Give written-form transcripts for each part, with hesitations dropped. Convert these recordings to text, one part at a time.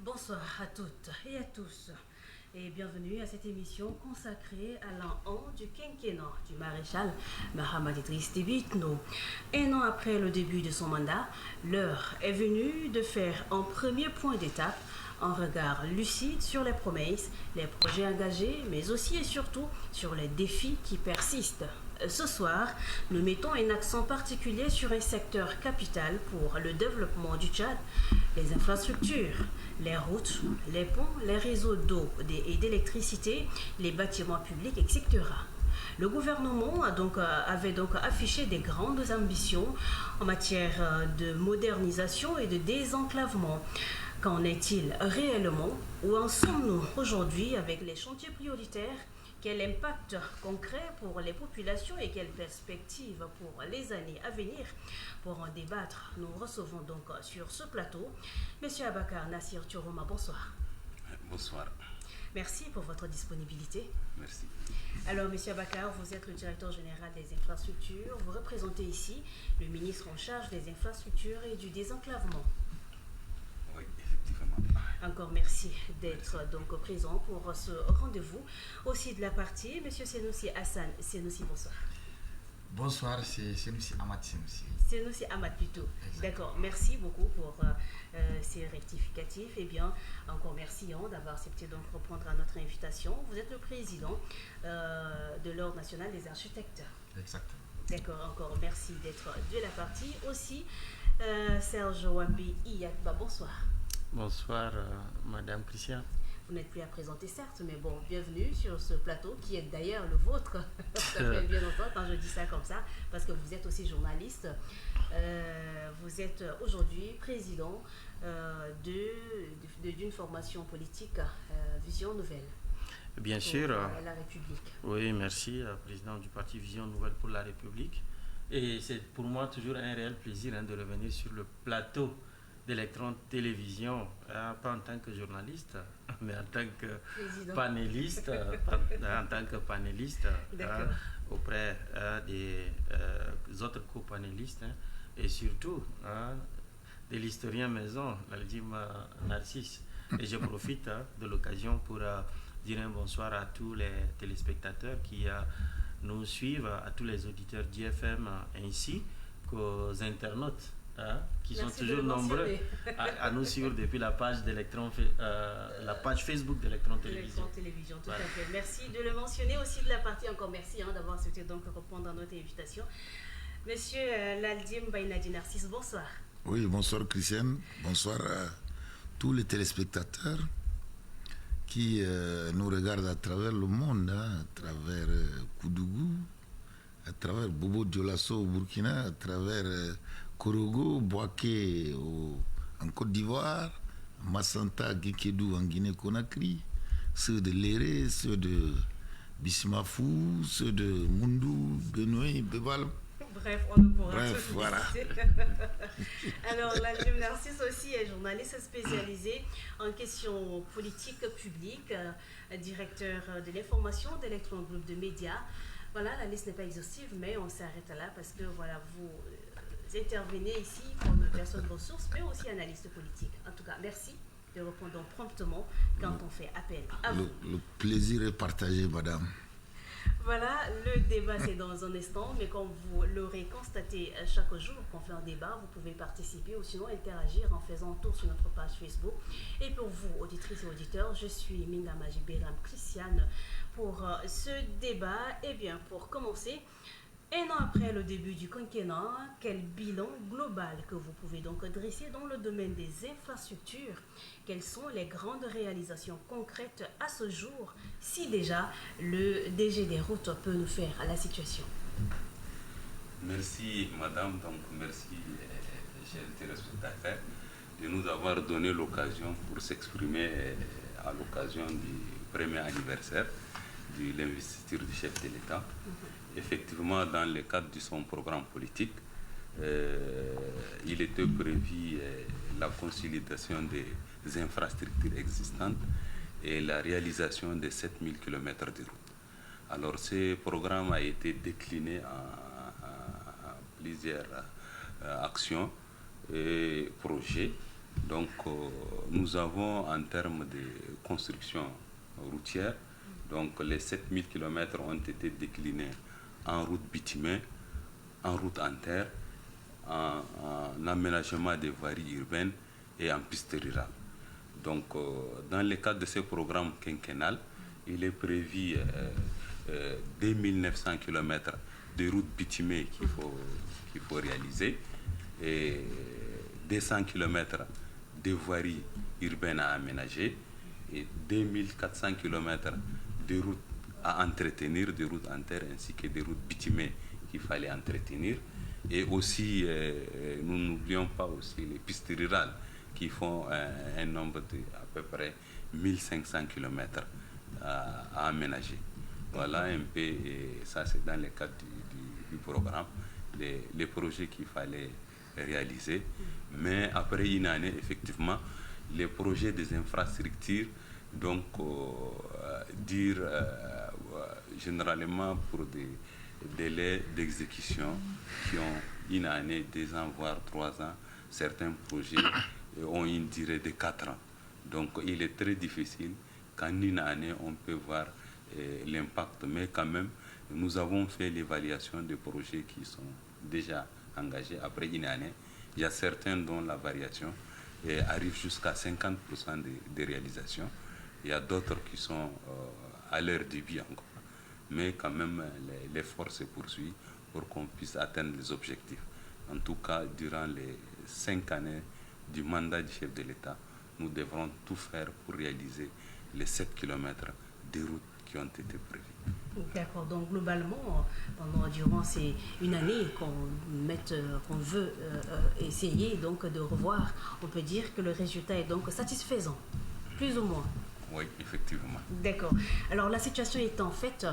Bonsoir à toutes et à tous et bienvenue à cette émission consacrée à l'an 1 du quinquennat du maréchal Mahamat Idriss Déby Itno. Un an après le début de son mandat, l'heure est venue de faire un premier point d'étape, un regard lucide sur les promesses, les projets engagés, mais aussi et surtout sur les défis qui persistent. Ce soir, nous mettons un accent particulier sur un secteur capital pour le développement du Tchad, les infrastructures, les routes, les ponts, les réseaux d'eau et d'électricité, les bâtiments publics, etc. Le gouvernement avait donc affiché des grandes ambitions en matière de modernisation et de désenclavement. Qu'en est-il réellement? Où en sommes-nous aujourd'hui avec les chantiers prioritaires? Quel impact concret pour les populations et quelles perspectives pour les années à venir? Pour en débattre, nous recevons donc sur ce plateau M. Abakar Nassir Thioroma. Bonsoir. Bonsoir. Merci pour votre disponibilité. Merci. Alors, M. Abakar, vous êtes le directeur général des infrastructures. Vous représentez ici le ministre en charge des infrastructures et du désenclavement. Oui, effectivement. Encore merci d'être donc présent pour ce rendez-vous. Aussi de la partie, M. Senoussi Hassan. Senoussi, bonsoir. Bonsoir, c'est Senoussi Ahmad Senoussi. Senoussi Ahmad plutôt. D'accord, merci beaucoup pour ces rectificatifs. Eh bien, encore merci d'avoir accepté donc reprendre à notre invitation. Vous êtes le président de l'Ordre national des architectes. Exactement. D'accord, encore merci d'être de la partie. Aussi, Serge Wambi Iyakba, bonsoir. Bonsoir, Madame Christian. Vous n'êtes plus à présenter, certes, mais bon, bienvenue sur ce plateau qui est d'ailleurs le vôtre. Ça fait bien longtemps quand je dis ça comme ça, parce que vous êtes aussi journaliste. Vous êtes aujourd'hui président d'une formation politique, Vision Nouvelle. Bien sûr. La République. Oui, merci, président du parti Vision Nouvelle pour la République. Et c'est pour moi toujours un réel plaisir de revenir sur le plateau d'Electron Télévision, pas en tant que journaliste, mais en tant que panéliste, auprès des autres copanélistes et surtout de l'historien maison, l'Aldim Narcisse. Et je profite de l'occasion pour dire un bonsoir à tous les téléspectateurs qui nous suivent, à tous les auditeurs d'IFM ainsi qu'aux internautes. Qui Merci sont toujours nombreux à nous suivre depuis la page la page Facebook d'Electron Télévision. Télévision, tout à fait. Merci de le mentionner aussi de la partie. Encore merci d'avoir souhaité donc répondre à notre invitation. Monsieur Laldim Bainadi Narcisse, bonsoir. Oui, bonsoir Christiane. Bonsoir à tous les téléspectateurs qui nous regardent à travers le monde, à travers Koudougou, à travers Bobo Dioulasso au Burkina, à travers Korogo, Boaké en Côte d'Ivoire, Massanta, Guékédou en Guinée-Conakry, ceux de Léré, ceux de Bismafou, ceux de Mundou, Benoît, Bébal. Bref, on ne pourra Bref, voilà. Alors, Laldim Narcisse aussi est journaliste spécialisé en questions politiques publiques, directeur de l'information d'Electron Group de médias. Voilà, la liste n'est pas exhaustive, mais on s'arrête là parce que voilà, vous intervenez ici comme personne ressource, mais aussi analyste politique. En tout cas, merci de répondre promptement quand on fait appel à vous. Le plaisir est partagé, madame. Voilà, le débat c'est dans un instant, mais comme vous l'aurez constaté chaque jour qu'on fait un débat, vous pouvez participer ou sinon interagir en faisant un tour sur notre page Facebook. Et pour vous, auditrices et auditeurs, je suis Minga Majiberam Christiane pour ce débat. Et bien, pour commencer, un an après le début du quinquennat, quel bilan global que vous pouvez donc dresser dans le domaine des infrastructures? Quelles sont les grandes réalisations concrètes à ce jour, si déjà le DG des routes peut nous faire à la situation? Merci madame, donc merci chers téléspectateurs de nous avoir donné l'occasion pour s'exprimer à l'occasion du premier anniversaire de l'investiture du chef de l'État. Effectivement, dans le cadre de son programme politique, il était prévu la consolidation des infrastructures existantes et la réalisation de 7000 km de route. Alors, ce programme a été décliné en plusieurs actions et projets Donc, nous avons en termes de construction routière, donc les 7000 km ont été déclinés en route bitumée, en route en terre, en aménagement des voiries urbaines et en piste rurale. Donc, dans le cadre de ce programme quinquennal, il est prévu 2900 km de routes bitumées qu'il faut réaliser et 200 km de voiries urbaines à aménager et 2400 km de routes à entretenir, de routes en terre ainsi que des routes bitumées qu'il fallait entretenir. Et aussi, nous n'oublions pas aussi les pistes rurales qui font un nombre de à peu près 1500 km à aménager. Voilà un peu, et ça c'est dans le cadre du programme, les projets qu'il fallait réaliser. Mais après une année, effectivement, les projets des infrastructures, donc généralement pour des délais d'exécution qui ont une année, 2 ans, voire 3 ans, certains projets ont une durée de 4 ans. Donc il est très difficile qu'en une année on peut voir l'impact, mais quand même nous avons fait l'évaluation des projets qui sont déjà engagés après une année. Il y a certains dont la variation arrive jusqu'à 50% de réalisation. Il y a d'autres qui sont à leur début encore. Mais quand même, l'effort se poursuit pour qu'on puisse atteindre les objectifs. En tout cas, durant les 5 années du mandat du chef de l'État, nous devrons tout faire pour réaliser les 7 km de routes qui ont été prévues. D'accord, donc globalement, durant ces une année qu'on veut essayer donc de revoir, on peut dire que le résultat est donc satisfaisant, plus ou moins. Oui, effectivement. D'accord. Alors la situation étant faite,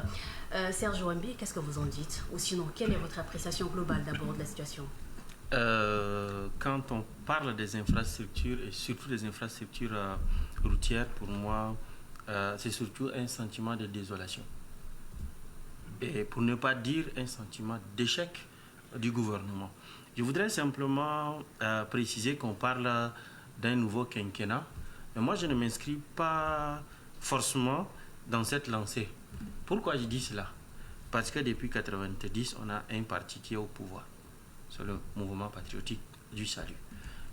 Serge Ouambi, qu'est-ce que vous en dites? Ou sinon, quelle est votre appréciation globale d'abord de la situation? Quand on parle des infrastructures, et surtout des infrastructures routières, pour moi, c'est surtout un sentiment de désolation. Et pour ne pas dire un sentiment d'échec du gouvernement. Je voudrais simplement préciser qu'on parle d'un nouveau quinquennat. Mais moi, je ne m'inscris pas forcément dans cette lancée. Pourquoi je dis cela? Parce que depuis 1990, on a un parti qui est au pouvoir. C'est le mouvement patriotique du salut.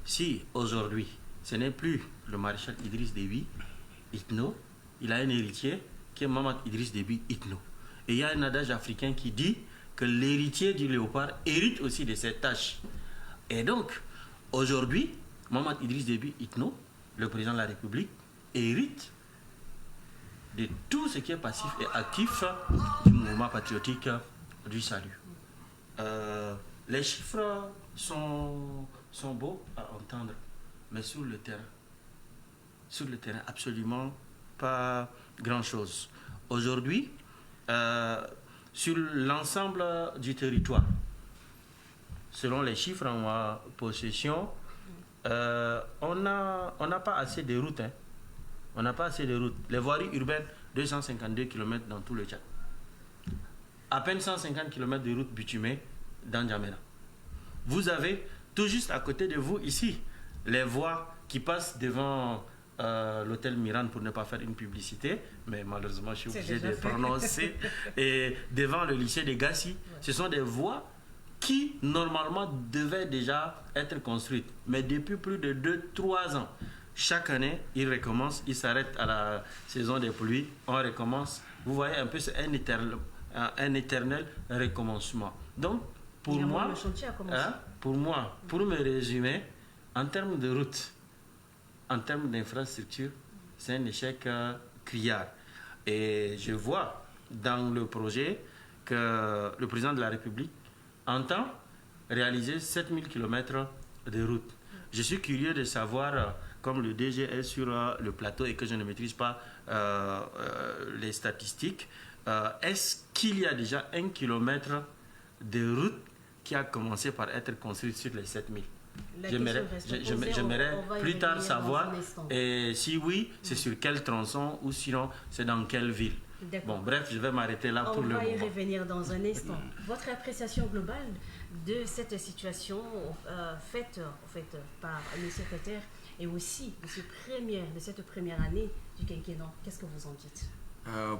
Si aujourd'hui, ce n'est plus le maréchal Idriss Déby Itno, il a un héritier qui est Mahamat Idriss Déby Itno. Et il y a un adage africain qui dit que l'héritier du léopard hérite aussi de ses tâches. Et donc, aujourd'hui, Mahamat Idriss Déby Itno, le président de la République, hérite de tout ce qui est passif et actif du mouvement patriotique du salut. Les chiffres sont beaux à entendre, mais sur le terrain, absolument pas grand-chose. Aujourd'hui, sur l'ensemble du territoire, selon les chiffres en ma possession, on n'a pas assez de routes. On n'a pas assez de routes. Les voiries urbaines, 252 km dans tout le Tchad. À peine 150 km de routes bitumées dans Djamena. Vous avez tout juste à côté de vous ici les voies qui passent devant l'hôtel Miran, pour ne pas faire une publicité, mais malheureusement je suis obligé de prononcer, et devant le lycée de Gassi. Ouais. Ce sont des voies qui normalement devaient déjà être construites, mais depuis plus de 2-3 ans, chaque année ils recommencent, ils s'arrêtent à la saison des pluies, on recommence. Vous voyez un peu, c'est un éternel recommencement. Donc pour moi, pour me résumer, en termes de route, en termes d'infrastructure, c'est un échec criard. Et je vois dans le projet que le président de la République entend réaliser 7000 km de route. Je suis curieux de savoir, comme le DG est sur le plateau et que je ne maîtrise pas les statistiques, est-ce qu'il y a déjà 1 kilomètre de route qui a commencé par être construite sur les 7000? J'aimerais plus tard savoir, et si oui, c'est sur quel tronçon, ou sinon c'est dans quelle ville. D'accord. Bon, bref, je vais m'arrêter là pour On le va y moment. revenir dans un instant. Votre appréciation globale de cette situation faite en fait, par le secrétaire et aussi de cette première année du quinquennat, qu'est-ce que vous en dites?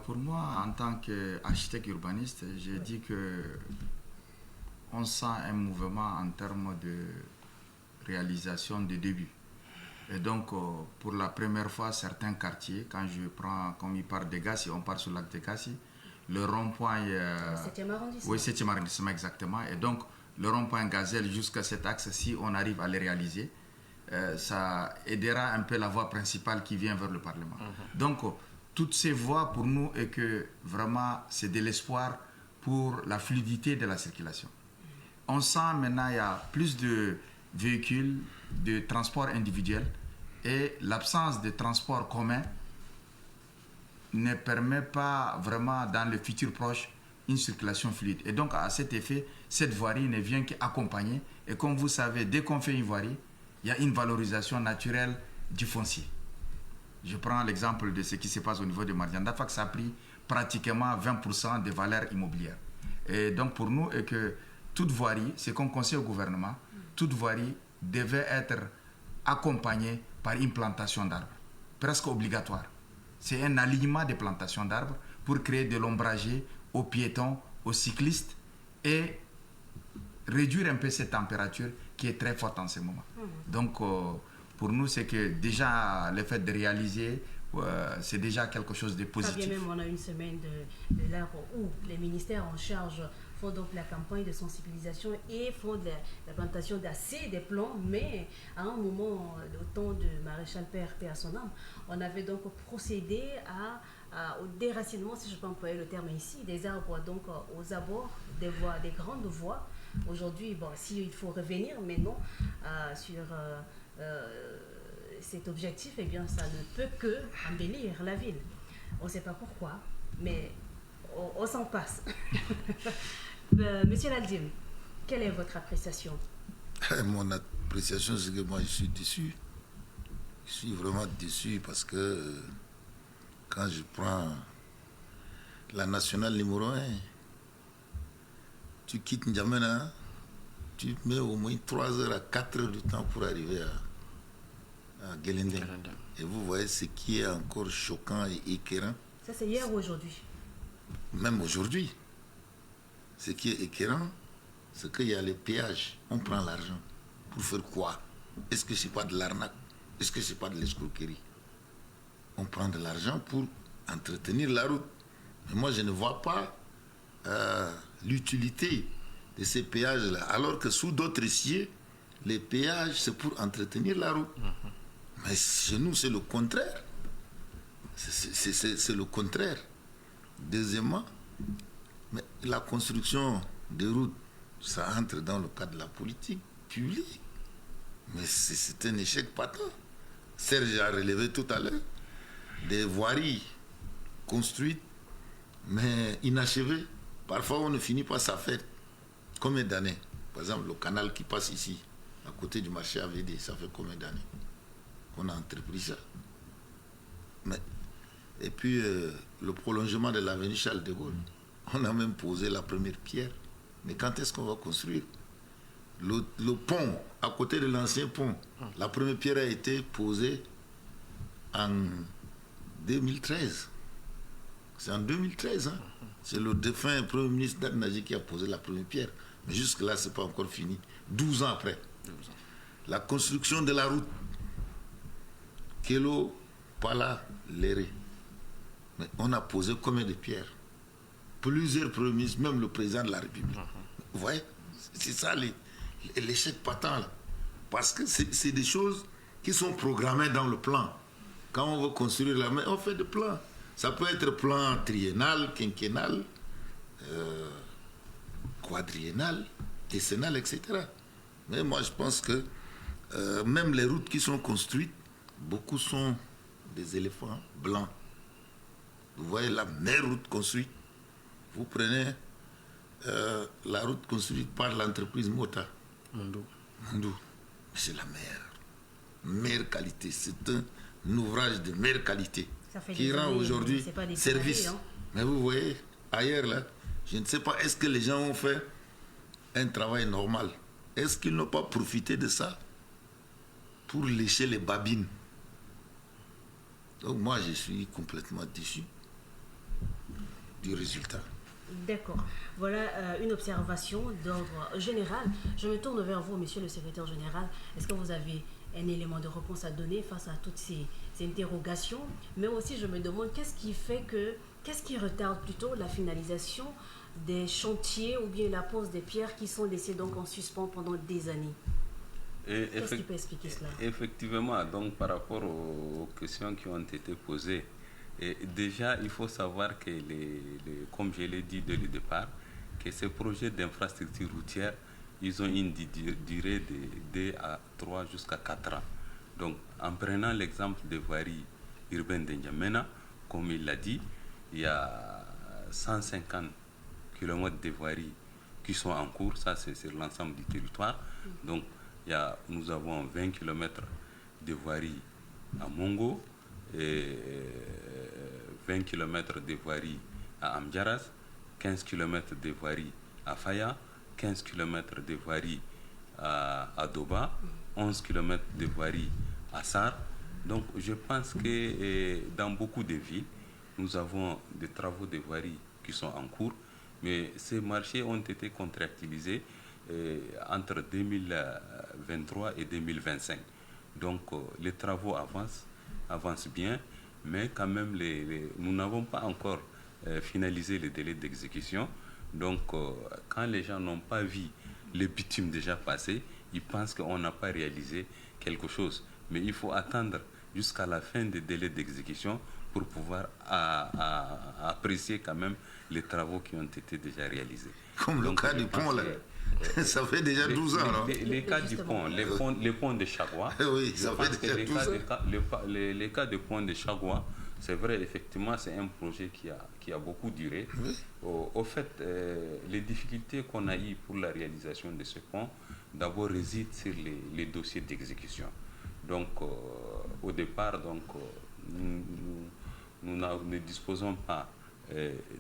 Pour moi, en tant qu'architecte urbaniste, j'ai dit que on sent un mouvement en termes de réalisation de début. Et donc, pour la première fois, certains quartiers, comme il parle de Gassi, on part sur l'acte de Gassi, le rond-point... 7e arrondissement. Oui, 7e arrondissement, exactement. Et donc, le rond-point Gazelle jusqu'à cet axe, si on arrive à le réaliser, ça aidera un peu la voie principale qui vient vers le Parlement. Donc, toutes ces voies, pour nous, est que vraiment, c'est de l'espoir pour la fluidité de la circulation. On sent maintenant il y a plus de véhicules de transport individuel et l'absence de transport commun ne permet pas vraiment dans le futur proche une circulation fluide. Et donc à cet effet, cette voirie ne vient qu'accompagner. Et comme vous savez, dès qu'on fait une voirie, il y a une valorisation naturelle du foncier. Je prends l'exemple de ce qui se passe au niveau de Mardianda, que ça a pris pratiquement 20% des valeurs immobilières. Et donc pour nous, est que toute voirie, c'est qu'on conseille au gouvernement, toute voirie devait être accompagnée par une plantation d'arbres, presque obligatoire. C'est un alignement des plantations d'arbres pour créer de l'ombragé aux piétons, aux cyclistes et réduire un peu cette température qui est très forte en ce moment. Donc pour nous, c'est que déjà le fait de réaliser, c'est déjà quelque chose de positif. Bien même, on a une semaine de l'arbre où les ministères en charge font donc la campagne de sensibilisation et font de la plantation d'assez des plants, mais à un moment, au temps de Maréchal Père à son âme, on avait donc procédé au déracinement, si je peux employer le terme ici, des arbres donc aux abords des voies, des grandes voies. Aujourd'hui, bon, s'il faut revenir, mais non, sur cet objectif, eh bien, ça ne peut que embellir la ville. On ne sait pas pourquoi, mais on s'en passe. Monsieur Laldim, quelle est votre appréciation? Mon appréciation, c'est que moi, je suis déçu. Je suis vraiment déçu parce que quand je prends la nationale numéro 1, tu quittes N'Djamena, tu mets au moins 3 heures à 4 heures de temps pour arriver à Guelendeng. Et vous voyez ce qui est encore choquant et écœurant. Ça, c'est hier ou aujourd'hui? Même aujourd'hui. Ce qui est écœurant, c'est qu'il y a les péages. On prend l'argent. Pour faire quoi? Est-ce que ce n'est pas de l'arnaque? Est-ce que ce n'est pas de l'escroquerie? On prend de l'argent pour entretenir la route. Mais moi, je ne vois pas l'utilité de ces péages-là. Alors que sous d'autres cieux, les péages, c'est pour entretenir la route. Mais chez nous, c'est le contraire. C'est le contraire. Deuxièmement, mais la construction des routes, ça entre dans le cadre de la politique publique. Mais c'est un échec patent. Serge a relevé tout à l'heure des voiries construites, mais inachevées. Parfois, on ne finit pas sa fête. Combien d'années? Par exemple, le canal qui passe ici, à côté du marché AVD, ça fait combien d'années qu'on a entrepris ça? Mais, et puis, le prolongement de l'avenue Charles de Gaulle, on a même posé la première pierre. Mais quand est-ce qu'on va construire? Le pont, à côté de l'ancien pont, la première pierre a été posée en 2013. C'est en 2013, hein? C'est le défunt Premier ministre Dadnaji qui a posé la première pierre. Mais jusque-là, ce n'est pas encore fini. 12 ans après. La construction de la route Kelo, Pala, Léré. Mais on a posé combien de pierres? Plusieurs premiers ministres, même le président de la République. Vous voyez? C'est ça l'échec patent là. Parce que c'est des choses qui sont programmées dans le plan. Quand on veut construire la main, on fait des plans. Ça peut être plan triennal, quinquennal, quadriennal, décennal, etc. Mais moi, je pense que même les routes qui sont construites, beaucoup sont des éléphants blancs. Vous voyez la meilleure route construite. Vous prenez la route construite par l'entreprise Mota. Mondou. C'est la meilleure qualité. C'est un ouvrage de meilleure qualité qui rend aujourd'hui service. Mais vous voyez, ailleurs là, je ne sais pas, est-ce que les gens ont fait un travail normal? Est-ce qu'ils n'ont pas profité de ça pour lécher les babines? Donc moi, je suis complètement déçu du résultat. D'accord. Voilà une observation d'ordre général. Je me tourne vers vous, monsieur le secrétaire général. Est-ce que vous avez un élément de réponse à donner face à toutes ces interrogations? Mais aussi, je me demande qu'est-ce qui retarde plutôt la finalisation des chantiers ou bien la pose des pierres qui sont laissées donc en suspens pendant des années? Qu'est-ce qui peut expliquer cela? Effectivement, donc par rapport aux questions qui ont été posées, et déjà il faut savoir que, comme je l'ai dit dès le départ, que ces projets d'infrastructure routière, ils ont une durée de 2 à 3 jusqu'à 4 ans. Donc en prenant l'exemple des voiries urbaines de N'Djamena, comme il l'a dit, il y a 150 km de voiries qui sont en cours, ça c'est sur l'ensemble du territoire. Donc nous avons 20 km de voiries à Mongo, et 20 km de voiries à Amdjaras, 15 km de voiries à Faya, 15 km de voiries à Doba, 11 km de voiries à Sar. Donc je pense que dans beaucoup de villes, nous avons des travaux de voiries qui sont en cours, mais ces marchés ont été contractualisés entre 2023 et 2025. Donc les travaux avancent bien, mais quand même nous n'avons pas encore finalisé les délais d'exécution. Donc quand les gens n'ont pas vu les bitumes déjà passés, ils pensent qu'on n'a pas réalisé quelque chose. Mais il faut attendre jusqu'à la fin des délais d'exécution pour pouvoir apprécier quand même les travaux qui ont été déjà réalisés. Comme le cas du pont là. Ça fait déjà 12 ans. Les cas du pont, les ponts de Chagua. Oui, ça fait déjà 12 ans. Les cas de pont de Chagua, c'est vrai, effectivement, c'est un projet qui a beaucoup duré. Oui. Au fait, les difficultés qu'on a eues pour la réalisation de ce pont, d'abord résident sur les dossiers d'exécution. Donc, au départ, nous ne disposons pas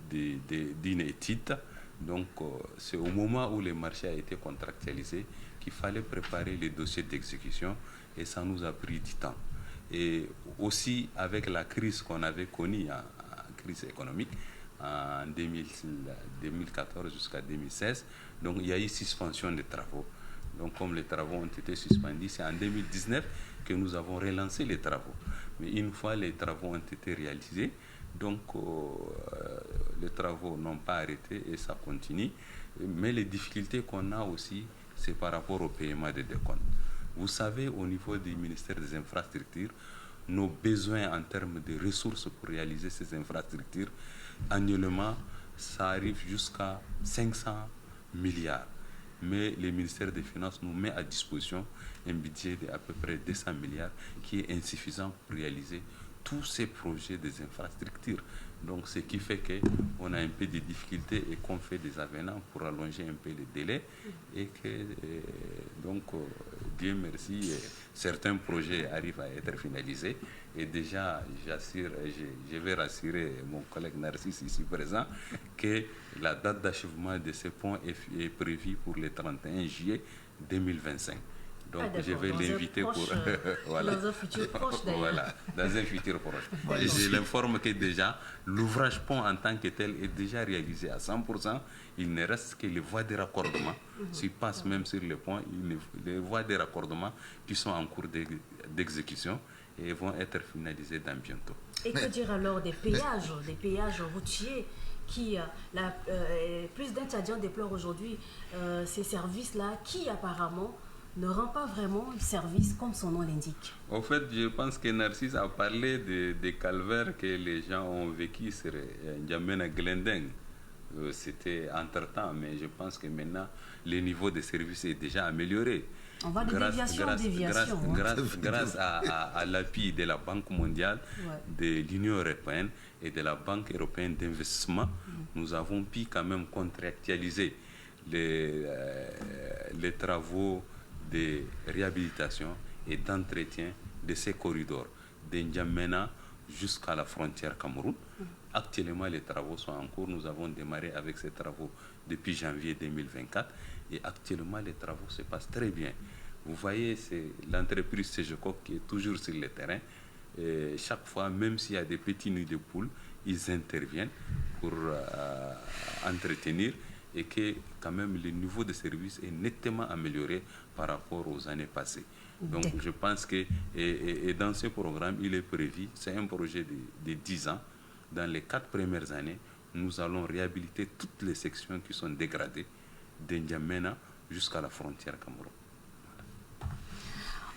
d'une étude. Donc, c'est au moment où le marché a été contractualisé qu'il fallait préparer les dossiers d'exécution, et ça nous a pris du temps. Et aussi, avec la crise qu'on avait connue, la crise économique, en 2014 jusqu'à 2016, donc il y a eu suspension des travaux. Donc, comme les travaux ont été suspendus, c'est en 2019 que nous avons relancé les travaux. Mais une fois les travaux ont été réalisés, donc les travaux n'ont pas arrêté et ça continue. Mais les difficultés qu'on a aussi, c'est par rapport au paiement des décomptes. Vous savez, au niveau du ministère des Infrastructures, nos besoins en termes de ressources pour réaliser ces infrastructures, annuellement, ça arrive jusqu'à 500 milliards. Mais le ministère des Finances nous met à disposition un budget d'à peu près 200 milliards qui est insuffisant pour réaliser tous ces projets des infrastructures. Donc, ce qui fait qu'on a un peu de difficultés et qu'on fait des avenants pour allonger un peu les délais. Et que, donc, Dieu merci, certains projets arrivent à être finalisés. Et déjà, je vais rassurer mon collègue Narcisse ici présent que la date d'achèvement de ce pont est prévue pour le 31 juillet 2025. Donc, je vais l'inviter pour... voilà. Dans un futur proche, d'ailleurs. Voilà, dans un futur proche. Et je l'informe que déjà, l'ouvrage pont en tant que tel est déjà réalisé à 100%. Il ne reste que les voies de raccordement. S'il passe même sur le pont, les voies de raccordement qui sont en cours d'exécution et vont être finalisées dans bientôt. Et que dire alors des péages routiers qui, plus d'un Tchadien déplore aujourd'hui ces services-là qui apparemment ne rend pas vraiment service comme son nom l'indique. En fait, je pense que Narcisse a parlé des calvaires que les gens ont vécu sur N'Djamena Glendeng. C'était entre-temps, mais je pense que maintenant, le niveau de service est déjà amélioré. On va de déviation en déviation. Grâce à l'appui de la Banque mondiale, de l'Union européenne et de la Banque européenne d'investissement, nous avons pu quand même contractualiser les travaux de réhabilitation et d'entretien de ces corridors, de N'Djamena jusqu'à la frontière Cameroun, Actuellement, les travaux sont en cours. Nous avons démarré avec ces travaux depuis janvier 2024 et actuellement, les travaux se passent très bien. Vous voyez, c'est l'entreprise Segecoq qui est toujours sur le terrain. Et chaque fois, même s'il y a des petits nids de poules, ils interviennent pour entretenir et que quand même le niveau de service est nettement amélioré par rapport aux années passées. Donc je pense que et dans ce programme, il est prévu, c'est un projet de 10 ans. Dans les 4 premières années, nous allons réhabiliter toutes les sections qui sont dégradées d'Indiamena jusqu'à la frontière Cameroun.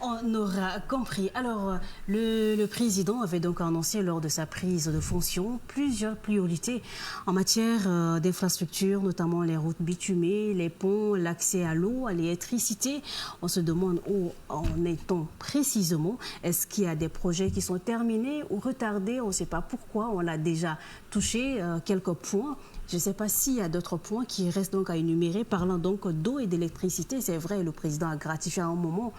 On aura compris. Alors, le président avait donc annoncé lors de sa prise de fonction plusieurs priorités en matière d'infrastructures, notamment les routes bitumées, les ponts, l'accès à l'eau, à l'électricité. On se demande où en est-on précisément. Est-ce qu'il y a des projets qui sont terminés ou retardés? On ne sait pas pourquoi. On a déjà touché quelques points. Je ne sais pas s'il y a d'autres points qui restent donc à énumérer. Parlant donc d'eau et d'électricité, c'est vrai, le président a gratifié à un moment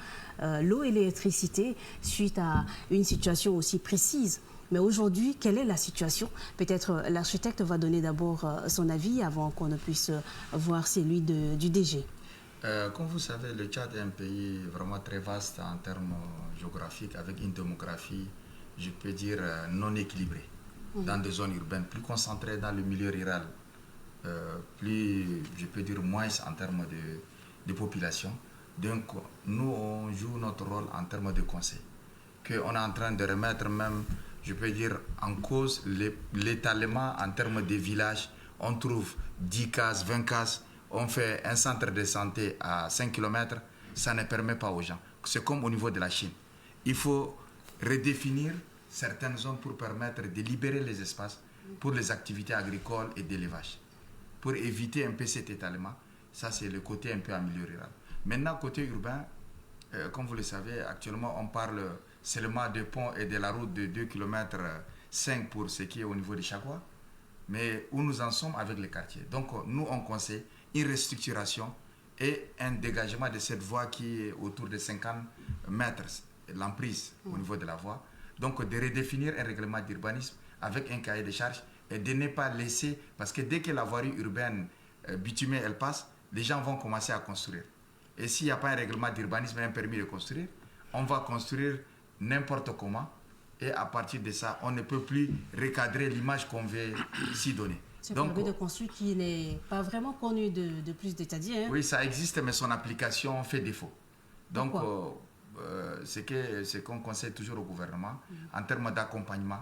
l'eau et l'électricité suite à une situation aussi précise. Mais aujourd'hui, quelle est la situation? Peut-être l'architecte va donner d'abord son avis avant qu'on ne puisse voir celui du DG. Comme vous savez, le Tchad est un pays vraiment très vaste en termes géographiques, avec une démographie, je peux dire, non équilibrée. Dans des zones urbaines, plus concentrées dans le milieu rural, plus, je peux dire, moins en termes de population. Donc, nous, on joue notre rôle en termes de conseil. Qu'on est en train de remettre même, je peux dire, en cause l'étalement en termes de villages. On trouve 10 cases, 20 cases, on fait un centre de santé à 5 km, ça ne permet pas aux gens. C'est comme au niveau de la Chine. Il faut redéfinir certaines zones pour permettre de libérer les espaces pour les activités agricoles et d'élevage. Pour éviter un peu cet étalement, ça c'est le côté un peu en milieu rural. Maintenant, côté urbain, comme vous le savez, actuellement on parle seulement de ponts et de la route de 2 km 5 pour ce qui est au niveau de Chagua, mais où nous en sommes avec les quartiers. Donc nous on conseille une restructuration et un dégagement de cette voie qui est autour de 50 mètres, l'emprise au niveau de la voie. Donc, de redéfinir un règlement d'urbanisme avec un cahier de charges et de ne pas laisser, parce que dès que la voirie urbaine bitumée, elle passe, les gens vont commencer à construire. Et s'il n'y a pas un règlement d'urbanisme et un permis de construire, on va construire n'importe comment et à partir de ça, on ne peut plus recadrer l'image qu'on veut s'y donner. C'est un permis de construire qui n'est pas vraiment connu de plus d'Étadiens. Oui, ça existe, mais son application fait défaut. Donc, c'est qu'on conseille toujours au gouvernement en termes d'accompagnement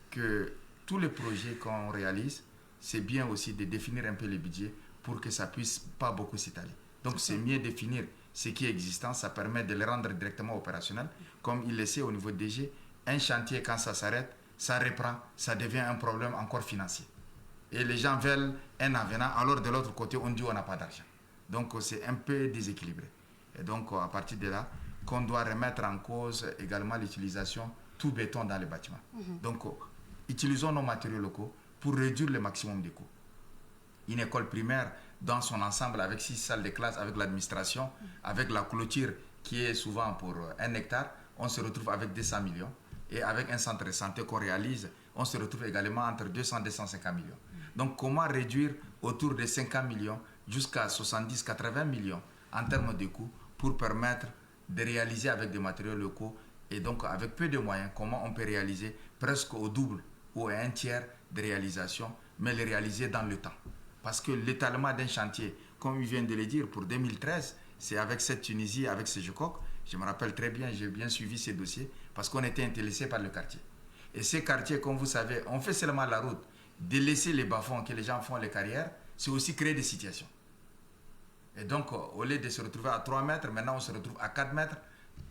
que tous les projets qu'on réalise, c'est bien aussi de définir un peu les budgets pour que ça puisse pas beaucoup s'étaler. Donc c'est mieux définir ce qui est existant, ça permet de les rendre directement opérationnels. Comme il le sait au niveau de DG, un chantier quand ça s'arrête, ça reprend, ça devient un problème encore financier. Et les gens veulent un avenant, alors de l'autre côté on dit on n'a pas d'argent. Donc c'est un peu déséquilibré. Et donc à partir de là, qu'on doit remettre en cause également l'utilisation tout béton dans les bâtiments. Donc, utilisons nos matériaux locaux pour réduire le maximum des coûts. Une école primaire dans son ensemble avec 6 salles de classe, avec l'administration, avec la clôture qui est souvent pour 1 hectare, on se retrouve avec 200 millions. Et avec un centre de santé qu'on réalise, on se retrouve également entre 200 et 250 millions. Donc, comment réduire autour de 50 millions jusqu'à 70-80 millions en termes de coûts pour permettre de réaliser avec des matériaux locaux et donc avec peu de moyens, comment on peut réaliser presque au double ou à un tiers de réalisation, mais les réaliser dans le temps. Parce que l'étalement d'un chantier, comme il vient de le dire, pour 2013, c'est avec cette Tunisie, avec Segecoq, je me rappelle très bien, j'ai bien suivi ces dossiers, parce qu'on était intéressé par le quartier. Et ces quartiers, comme vous savez, on fait seulement la route, de laisser les bas-fonds, que les gens font les carrières, c'est aussi créer des situations. Et donc, au lieu de se retrouver à 3 mètres, maintenant on se retrouve à 4 mètres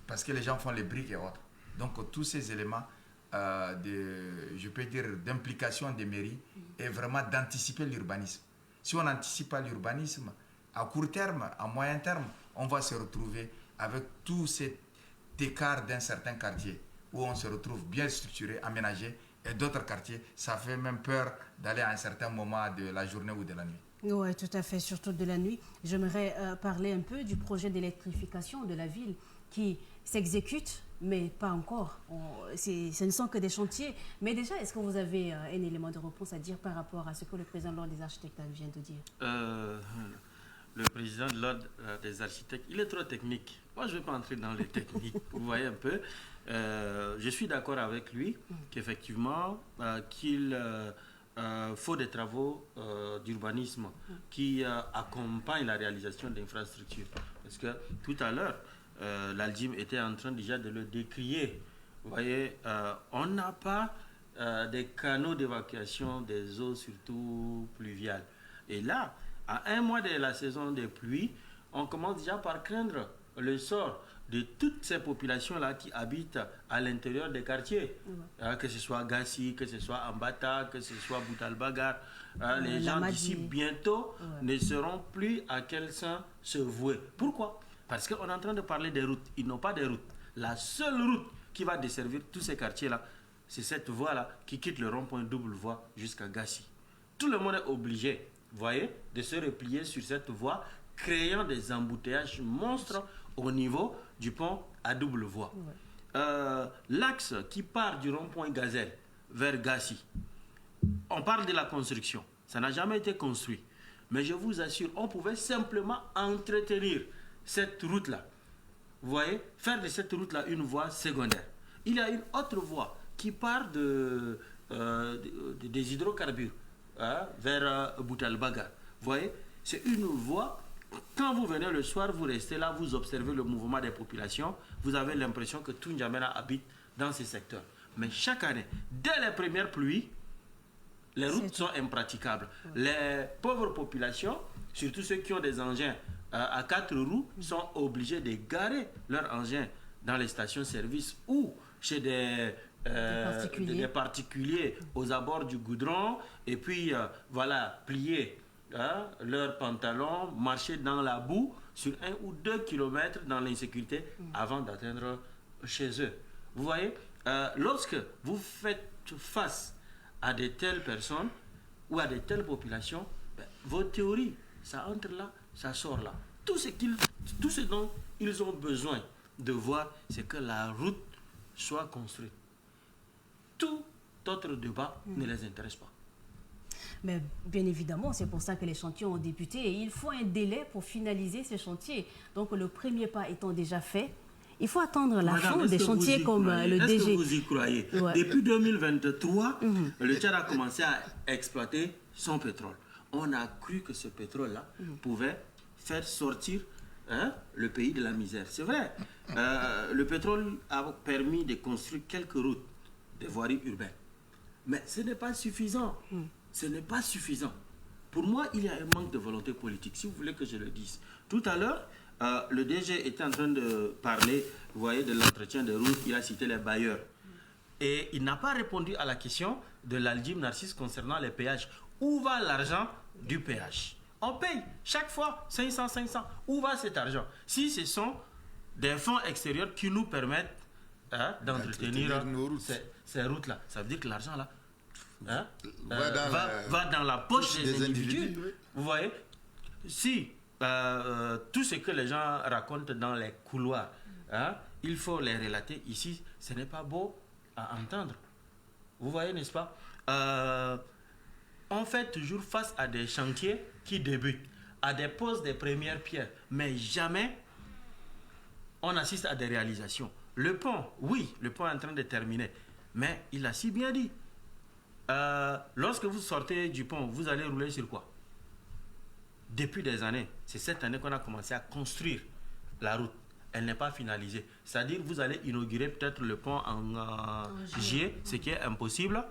parce que les gens font les briques et autres. Donc, tous ces éléments, je peux dire, d'implication des mairies est vraiment d'anticiper l'urbanisme. Si on n'anticipe pas l'urbanisme, à court terme, à moyen terme, on va se retrouver avec tout cet écart d'un certain quartier où on se retrouve bien structuré, aménagé, et d'autres quartiers, ça fait même peur d'aller à un certain moment de la journée ou de la nuit. Oui, tout à fait, surtout de la nuit. J'aimerais parler un peu du projet d'électrification de la ville qui s'exécute, mais pas encore. Ce ne sont que des chantiers. Mais déjà, est-ce que vous avez un élément de réponse à dire par rapport à ce que le président de l'Ordre des architectes vient de dire? Le président de l'Ordre des architectes, il est trop technique. Moi, je ne vais pas entrer dans les techniques. Vous voyez un peu. Je suis d'accord avec lui qu'effectivement, qu'il faut des travaux d'urbanisme qui accompagnent la réalisation d'infrastructures. Parce que tout à l'heure, l'Aldim était en train déjà de le décrier. Vous voyez, on n'a pas des canaux d'évacuation des eaux, surtout pluviales. Et là, à un mois de la saison des pluies, on commence déjà par craindre le sort de toutes ces populations-là qui habitent à l'intérieur des quartiers. Que ce soit Gassi, que ce soit Ambata, que ce soit Boutalbagar. Les gens d'ici bientôt ne seront plus à quel sein se vouer. Pourquoi? Parce qu'on est en train de parler des routes. Ils n'ont pas de route. La seule route qui va desservir tous ces quartiers-là, c'est cette voie-là qui quitte le rond-point double voie jusqu'à Gassi. Tout le monde est obligé, vous voyez, de se replier sur cette voie, créant des embouteillages monstres au niveau du pont à double voie. L'axe qui part du rond-point Gazelle vers Gassi, on parle de la construction. Ça n'a jamais été construit. Mais je vous assure, on pouvait simplement entretenir cette route-là. Vous voyez, faire de cette route-là une voie secondaire. Il y a une autre voie qui part des hydrocarbures vers Boutalbaga. Vous voyez, c'est une voie. Quand vous venez le soir, vous restez là, vous observez le mouvement des populations, vous avez l'impression que tout N'Djamena habite dans ces secteurs. Mais chaque année, dès les premières pluies, les routes sont impraticables. Les pauvres populations, surtout ceux qui ont des engins à 4 roues, sont obligés de garer leurs engins dans les stations-service ou chez des particuliers aux abords du goudron, et puis plier leurs pantalons, marcher dans la boue sur 1 ou 2 kilomètres dans l'insécurité avant d'atteindre chez eux. Vous voyez, lorsque vous faites face à de telles personnes ou à de telles populations, vos théories, ça entre là, ça sort là. Tout ce dont ils ont besoin de voir, c'est que la route soit construite. Tout autre débat ne les intéresse pas. Mais bien évidemment, c'est pour ça que les chantiers ont débuté et il faut un délai pour finaliser ces chantiers. Donc le premier pas étant déjà fait, il faut attendre la fin des chantiers comme le DG. Est-ce que vous y croyez? Depuis 2023, le Tchad a commencé à exploiter son pétrole. On a cru que ce pétrole-là pouvait faire sortir le pays de la misère. C'est vrai, le pétrole a permis de construire quelques routes, des voiries urbaines. Mais ce n'est pas suffisant. Ce n'est pas suffisant. Pour moi, il y a un manque de volonté politique, si vous voulez que je le dise. Tout à l'heure, le DG était en train de parler, vous voyez, de l'entretien des routes. Il a cité les bailleurs. Et il n'a pas répondu à la question de l'Aldim Narcisse concernant les péages. Où va l'argent du péage? On paye chaque fois 500. Où va cet argent? Si ce sont des fonds extérieurs qui nous permettent d'entretenir ces routes-là, ça veut dire que l'argent là va dans la poche des individus. Vous voyez, si tout ce que les gens racontent dans les couloirs, il faut les relater ici, ce n'est pas beau à entendre. Vous voyez, n'est-ce pas? On fait toujours face à des chantiers qui débutent, à des poses des premières pierres, mais jamais on assiste à des réalisations. Le pont, oui, le pont est en train de terminer, mais il a si bien dit, lorsque vous sortez du pont, vous allez rouler sur quoi? Depuis des années, c'est cette année qu'on a commencé à construire la route. Elle n'est pas finalisée. C'est-à-dire vous allez inaugurer peut-être le pont en juillet, ce qui est impossible.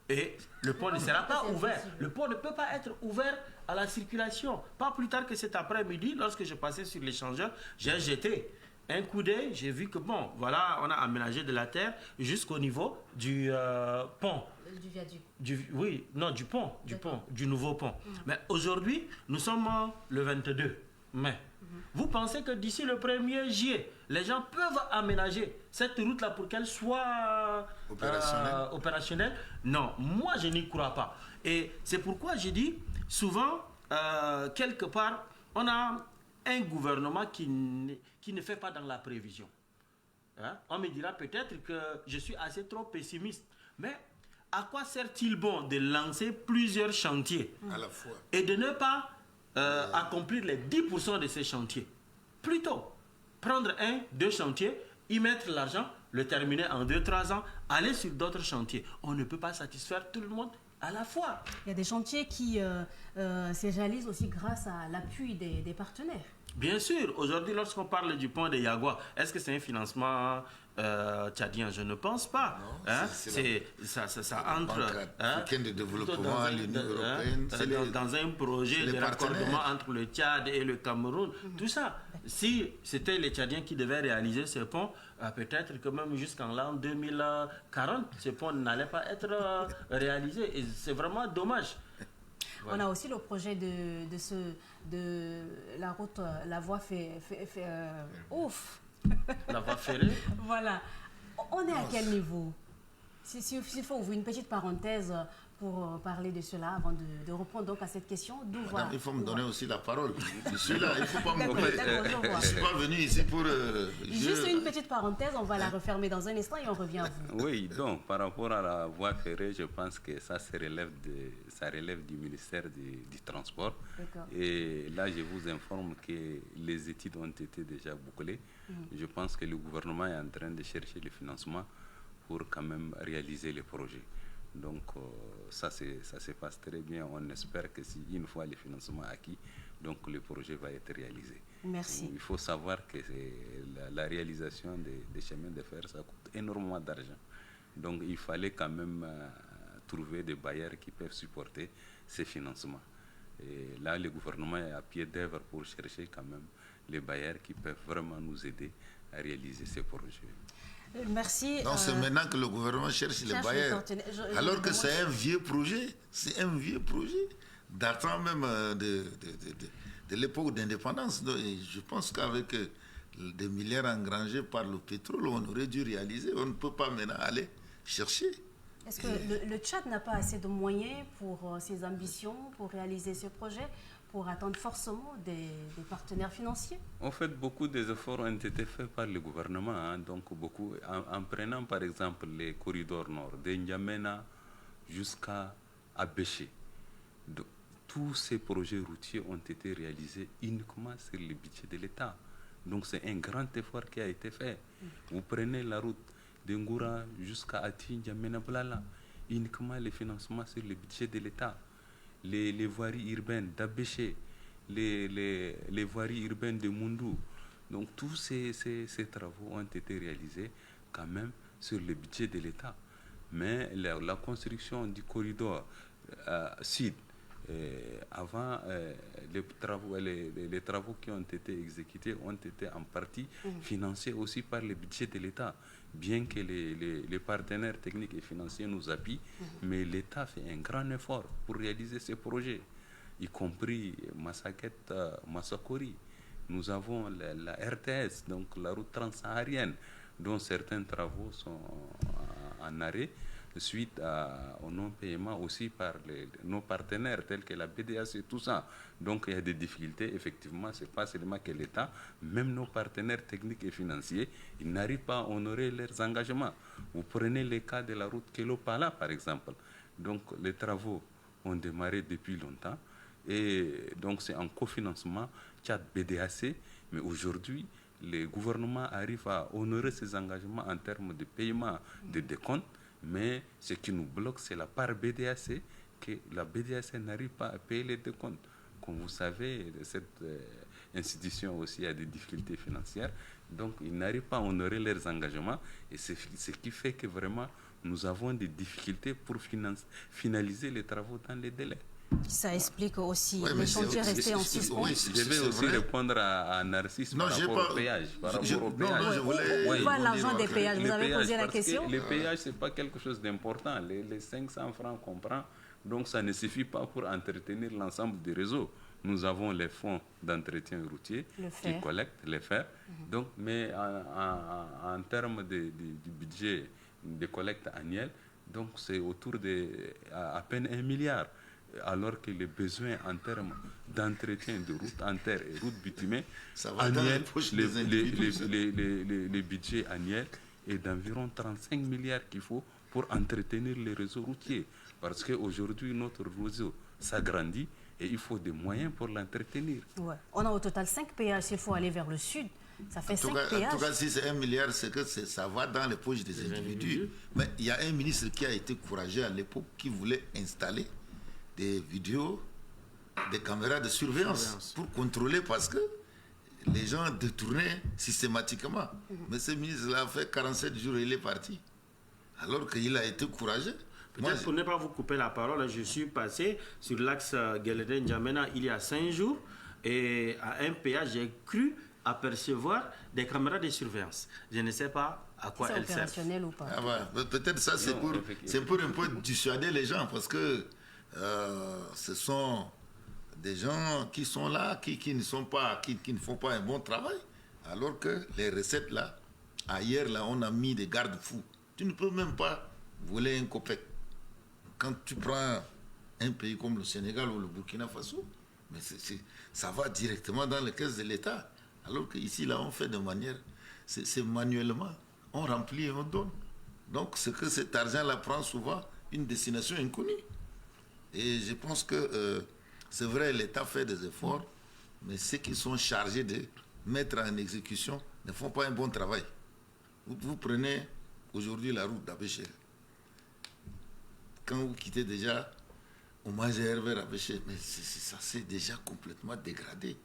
Et le pont ne sera pas ouvert. Le pont ne peut pas être ouvert à la circulation. Pas plus tard que cet après-midi, lorsque je passais sur l'échangeur, j'ai jeté un coup d'œil. J'ai vu que bon, voilà, on a aménagé de la terre jusqu'au niveau du pont. Du viaduc. Du pont, du nouveau pont. Mais aujourd'hui, nous sommes le 22 mai. Vous pensez que d'ici le 1er juillet, les gens peuvent aménager cette route-là pour qu'elle soit opérationnelle? Non, moi je n'y crois pas. Et c'est pourquoi j'ai dit, souvent, quelque part, on a un gouvernement qui ne fait pas dans la prévision. Hein? On me dira peut-être que je suis assez trop pessimiste, mais à quoi sert-il bon de lancer plusieurs chantiers à la fois et de ne pas accomplir les 10% de ces chantiers? Plutôt, prendre 2 chantiers, y mettre l'argent, le terminer en 2-3 ans, aller sur d'autres chantiers. On ne peut pas satisfaire tout le monde à la fois. Il y a des chantiers qui se réalisent aussi grâce à l'appui des partenaires. Bien sûr, aujourd'hui, lorsqu'on parle du pont de Yagua, est-ce que c'est un financement tchadien? Je ne pense pas. Non, hein? Ça entre africaine de développement, l'Union européenne, dans un projet de raccordement entre le Tchad et le Cameroun. Tout ça. Si c'était les Tchadiens qui devaient réaliser ce pont, peut-être que même jusqu'en l'an 2040, ce pont n'allait pas être réalisé. Et c'est vraiment dommage. Ouais. On a aussi le projet de la route, la voie ouf. La voie ferrée. Voilà. On est à quel niveau? S'il faut ouvrir une petite parenthèse pour parler de cela avant de reprendre donc à cette question. Madame, il faut me donner aussi la parole. Je suis là, il ne faut pas me couper. Je ne suis pas venu ici pour... Juste une petite parenthèse, on va la refermer dans un instant et on revient à vous. Oui, donc par rapport à la voie ferrée, je pense que ça relève du ministère du Transport. Et là, je vous informe que les études ont été déjà bouclées. Je pense que le gouvernement est en train de chercher le financement pour quand même réaliser les projets. Donc ça se passe très bien. On espère que si une fois le financement acquis, donc le projet va être réalisé. Merci. Donc, il faut savoir que la réalisation des chemins de fer, ça coûte énormément d'argent. Donc il fallait quand même trouver des bailleurs qui peuvent supporter ces financements. Et là, le gouvernement est à pied d'œuvre pour chercher quand même les bailleurs qui peuvent vraiment nous aider à réaliser ces projets. Merci. Donc c'est maintenant que le gouvernement cherche les bailleurs. Alors que c'est un vieux projet. C'est un vieux projet. Datant même de l'époque d'indépendance. Je pense qu'avec des milliards engrangés par le pétrole, on aurait dû réaliser. On ne peut pas maintenant aller chercher. Est-ce que le Tchad n'a pas assez de moyens pour ses ambitions, pour réaliser ce projet, pour attendre forcément des partenaires financiers? En fait, beaucoup des efforts ont été faits par le gouvernement. Hein, donc beaucoup, en prenant par exemple les corridors nord, de N'Djamena jusqu'à Abéché. Tous ces projets routiers ont été réalisés uniquement sur le budget de l'État. Donc c'est un grand effort qui a été fait. Vous prenez la route d'Ngoura jusqu'à Ati, N'Djamena, Blala, uniquement les financements sur le budget de l'État. Les voiries urbaines d'Abéché, les voiries urbaines de Mundou. Donc tous ces travaux ont été réalisés quand même sur le budget de l'État. Mais la construction du corridor sud, avant, les travaux qui ont été exécutés ont été en partie financés aussi par le budget de l'État. Bien que les partenaires techniques et financiers nous appuient, mais l'État fait un grand effort pour réaliser ces projets, y compris Massaket, Massakori. Nous avons la RTS, donc la route transsaharienne, dont certains travaux sont en arrêt suite au non-paiement aussi par nos partenaires tels que la BDAC et tout ça. Donc il y a des difficultés, effectivement, ce n'est pas seulement que l'État, même nos partenaires techniques et financiers, ils n'arrivent pas à honorer leurs engagements. Vous prenez le cas de la route Kelo-Pala, par exemple. Donc les travaux ont démarré depuis longtemps et donc c'est en cofinancement Tchad-BDAC, mais aujourd'hui, le gouvernement arrive à honorer ses engagements en termes de paiement de décompte. Mais ce qui nous bloque, c'est la part BDAC, que la BDAC n'arrive pas à payer les décomptes. Comme vous savez, cette institution aussi a des difficultés financières, donc ils n'arrivent pas à honorer leurs engagements, et c'est ce qui fait que vraiment nous avons des difficultés pour finaliser les travaux dans les délais. Ça explique aussi les chantiers restés en suspens. Je vais aussi répondre à Narcisse par rapport au péage. Où va l'argent des péages? Vous avez posé la question. Les péages, ce n'est pas quelque chose d'important. Les 500 francs qu'on prend, donc ça ne suffit pas pour entretenir l'ensemble du réseau. Nous avons les fonds d'entretien routier qui collectent les fers. Donc, mais en termes du budget de collecte annuelle, donc c'est autour de à peine 1 milliard. alors que les besoins en termes d'entretien de routes en terre et routes bitumées Ça va dans les poches des individus, ça. les budgets annuels est d'environ 35 milliards qu'il faut pour entretenir les réseaux routiers. Parce qu'aujourd'hui, notre réseau s'agrandit et il faut des moyens pour l'entretenir. Ouais. On a au total 5 péages. S'il faut aller vers le sud, ça fait 5 En péages. tout cas, si c'est 1 milliard, c'est que ça va dans les poches des individus. Mais il y a un ministre qui a été courageux à l'époque qui voulait installer des vidéos, des caméras de surveillance pour contrôler parce que les gens détournaient systématiquement. Mais ce ministre-là a fait 47 jours et il est parti. Alors qu'il a été courageux. Peut-être pour ne pas vous couper la parole, je suis passé sur l'axe Gueleden-N'Djamena il y a 5 jours et à un péage, j'ai cru apercevoir des caméras de surveillance. Je ne sais pas à quoi elles servent. C'est opérationnel ou pas? Ah ouais, peut-être ça, c'est pour un peu dissuader les gens parce que ce sont des gens qui sont là, qui ne font pas un bon travail, alors que les recettes là, ailleurs là, on a mis des garde-fous. Tu ne peux même pas voler un copec. Quand tu prends un pays comme le Sénégal ou le Burkina Faso, mais ça va directement dans les caisses de l'État. Alors qu'ici, là, on fait de manière, c'est manuellement, on remplit et on donne. Donc, c'est que cet argent-là prend souvent une destination inconnue. Et je pense que c'est vrai, l'État fait des efforts, mais ceux qui sont chargés de mettre en exécution ne font pas un bon travail. Vous prenez aujourd'hui la route d'Abéché. Quand vous quittez déjà au Magère vers Abéché, mais ça s'est déjà complètement dégradé.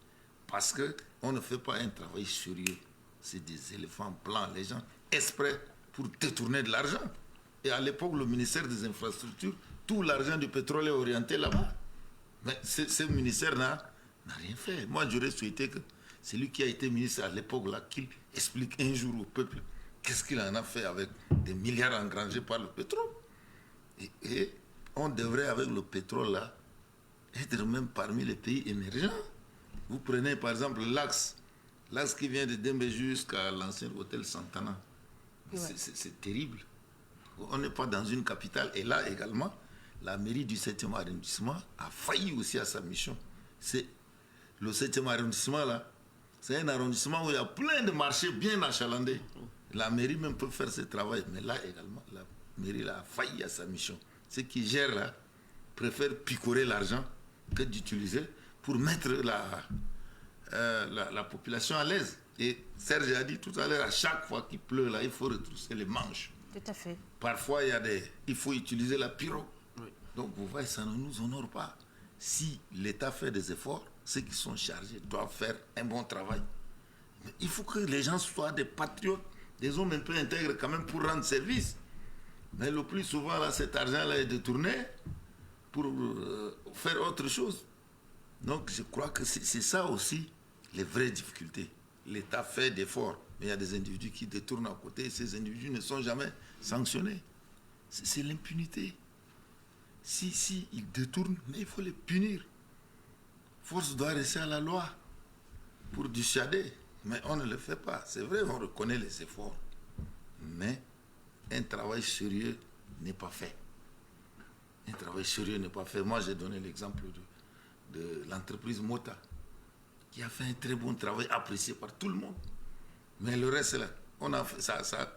Parce qu'on ne fait pas un travail sérieux. C'est des éléphants blancs, les gens exprès pour détourner de l'argent. Et à l'époque, le ministère des Infrastructures, tout l'argent du pétrole est orienté là-bas. Mais ce ministère n'a rien fait. Moi, j'aurais souhaité que celui qui a été ministre à l'époque, là, qu'il explique un jour au peuple qu'est-ce qu'il en a fait avec des milliards engrangés par le pétrole. Et on devrait, avec le pétrole, là, être même parmi les pays émergents. Vous prenez, par exemple, l'axe qui vient de Dembe jusqu'à l'ancien hôtel Santana. Ouais. C'est terrible. On n'est pas dans une capitale. Et là, également, la mairie du 7e arrondissement a failli aussi à sa mission. Le 7e arrondissement, là, c'est un arrondissement où il y a plein de marchés bien achalandés. La mairie même peut faire ce travail. Mais là, également, la mairie là, a failli à sa mission. Ceux qui gèrent là préfèrent picorer l'argent que d'utiliser pour mettre la population à l'aise. Et Serge a dit tout à l'heure, à chaque fois qu'il pleut, là, il faut retrousser les manches. Tout à fait. Parfois, il faut utiliser la pirogue. Oui. Donc, vous voyez, ça ne nous honore pas. Si l'État fait des efforts, ceux qui sont chargés doivent faire un bon travail. Mais il faut que les gens soient des patriotes, des hommes un peu intègres quand même pour rendre service. Mais le plus souvent, là, cet argent-là est détourné pour faire autre chose. Donc, je crois que c'est ça aussi les vraies difficultés. L'État fait d'efforts, mais il y a des individus qui détournent à côté et ces individus ne sont jamais sanctionnés. C'est l'impunité. Si ils détournent, mais il faut les punir. Force doit rester à la loi pour dissuader, mais on ne le fait pas. C'est vrai, on reconnaît les efforts, mais un travail sérieux n'est pas fait. Un travail sérieux n'est pas fait. Moi, j'ai donné l'exemple de l'entreprise Mota, qui a fait un très bon travail apprécié par tout le monde. Mais le reste, là, on a fait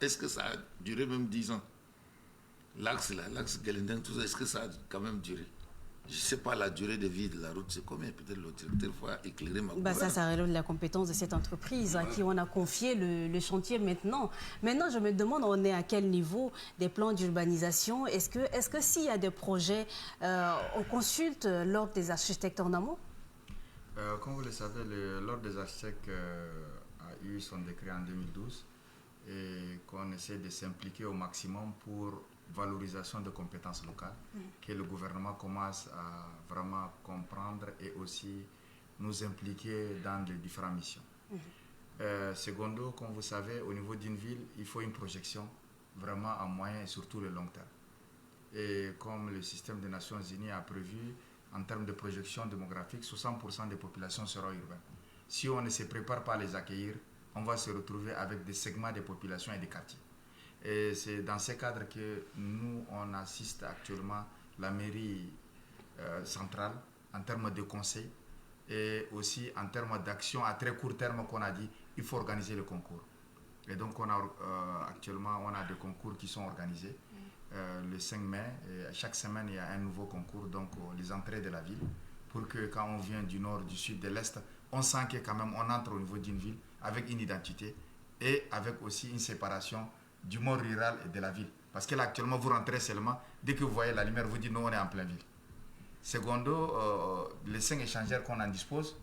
est-ce que ça a duré même 10 ans? L'axe Guelenden, tout ça, est-ce que ça a quand même duré? Je ne sais pas la durée de vie de la route, c'est combien? Peut-être le directeur va éclairer ma gouverne. Ça relève de la compétence de cette entreprise à qui on a confié le chantier maintenant. Maintenant, je me demande, on est à quel niveau des plans d'urbanisation? Est-ce que s'il y a des projets, on consulte l'ordre des architectes en amont? Comme vous le savez, l'ordre des architectes a eu son décret en 2012 et qu'on essaie de s'impliquer au maximum pour valorisation de compétences locales que le gouvernement commence à vraiment comprendre et aussi nous impliquer dans les différentes missions. Secondo, comme vous savez, au niveau d'une ville, il faut une projection vraiment à moyen et surtout le long terme. Et comme le système des Nations Unies a prévu, en termes de projection démographique, 60% des populations seront urbaines. Si on ne se prépare pas à les accueillir, on va se retrouver avec des segments de population et des quartiers. Et c'est dans ce cadre que nous, on assiste actuellement la mairie centrale, en termes de conseil et aussi en termes d'action à très court terme qu'on a dit, il faut organiser le concours. Et donc actuellement, on a des concours qui sont organisés le 5 mai. Et chaque semaine, il y a un nouveau concours, donc les entrées de la ville, pour que quand on vient du nord, du sud, de l'est, on sent que quand même on entre au niveau d'une ville avec une identité et avec aussi une séparation du monde rural et de la ville. Parce que là, actuellement, vous rentrez seulement, dès que vous voyez la lumière, vous dites non, on est en pleine ville. Secondo, les 5 échangeurs qu'on en dispose,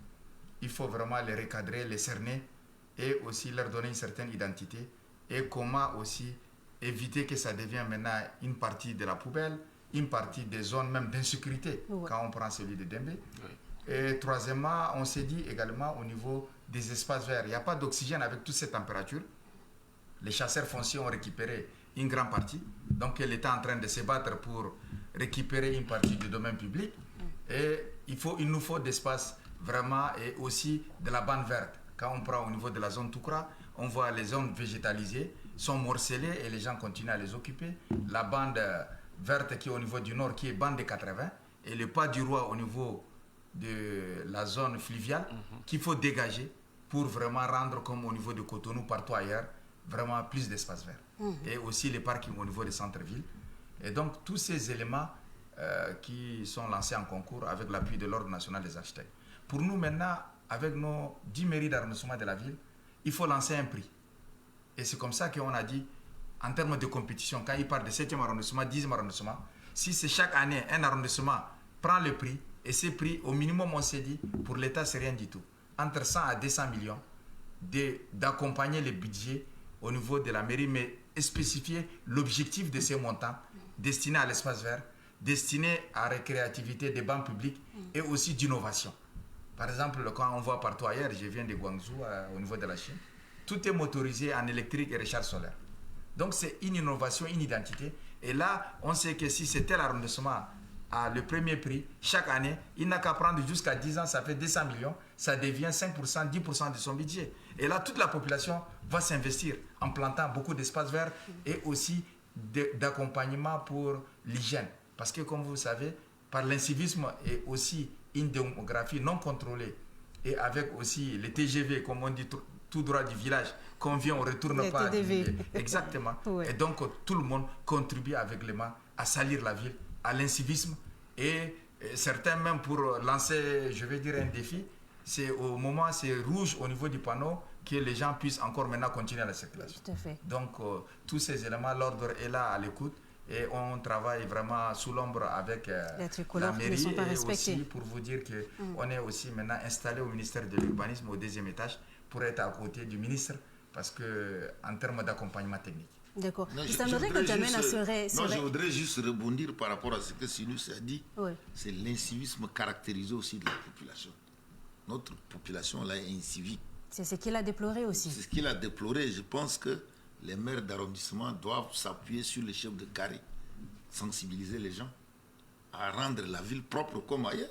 il faut vraiment les recadrer, les cerner et aussi leur donner une certaine identité et comment aussi éviter que ça devienne maintenant une partie de la poubelle, une partie des zones même d'insécurité quand on prend celui de Dembé. Et troisièmement, on s'est dit également au niveau des espaces verts, il n'y a pas d'oxygène avec toutes ces températures. Les chasseurs fonciers ont récupéré une grande partie, donc l'État est en train de se battre pour récupérer une partie du domaine public et il nous faut d'espace vraiment et aussi de la bande verte. Quand on prend au niveau de la zone Toukra, on voit les zones végétalisées sont morcelées et les gens continuent à les occuper. La bande verte qui est au niveau du nord, qui est bande de 80, et le pas du roi au niveau de la zone fluviale qu'il faut dégager pour vraiment rendre comme au niveau de Cotonou, partout ailleurs, vraiment plus d'espace vert. Et aussi les parkings au niveau des centres-villes. Et donc tous ces éléments qui sont lancés en concours avec l'appui de l'Ordre national des architectes. Pour nous maintenant, avec nos 10 mairies d'arrondissement de la ville, il faut lancer un prix. Et c'est comme ça qu'on a dit, en termes de compétition, quand il parle de 7e arrondissement, 10e arrondissement, si c'est chaque année un arrondissement prend le prix, et ces prix, au minimum, on s'est dit, pour l'État, c'est rien du tout. Entre 100 à 200 millions d'accompagner les budgets au niveau de la mairie, mais spécifier l'objectif de ces montants destinés à l'espace vert, destinés à la récréativité des bancs publics et aussi d'innovation. Par exemple, quand on voit partout ailleurs, je viens de Guangzhou, au niveau de la Chine, tout est motorisé en électrique et recharge solaire. Donc c'est une innovation, une identité. Et là, on sait que si c'est tel arrondissement a le premier prix, chaque année, il n'a qu'à prendre jusqu'à 10 ans, ça fait 200 millions, ça devient 5%, 10% de son budget. Et là, toute la population va s'investir en plantant beaucoup d'espaces verts et aussi d'accompagnement pour l'hygiène. Parce que comme vous savez, par l'incivisme et aussi une démographie non contrôlée et avec aussi les TGV, comme on dit, tout droit du village, qu'on vient, on ne retourne pas. Exactement. Et donc, tout le monde contribue aveuglément à salir la ville, à l'incivisme. Et certains, même pour lancer, je vais dire, un défi, c'est au moment, c'est rouge au niveau du panneau, que les gens puissent encore maintenant continuer la circulation. Tout à fait. Donc, tous ces éléments, l'ordre est là à l'écoute. Et on travaille vraiment sous l'ombre avec la mairie et aussi pour vous dire qu'on est aussi maintenant installé au ministère de l'Urbanisme au 2e étage pour être à côté du ministre parce qu'en termes d'accompagnement technique. D'accord. Je voudrais juste rebondir par rapport à ce que Sinus a dit. Oui. C'est l'incivisme caractérisé aussi de la population. Notre population là est incivique. C'est ce qu'il a déploré aussi. C'est ce qu'il a déploré. Je pense que les maires d'arrondissement doivent s'appuyer sur les chefs de carré, sensibiliser les gens à rendre la ville propre comme ailleurs.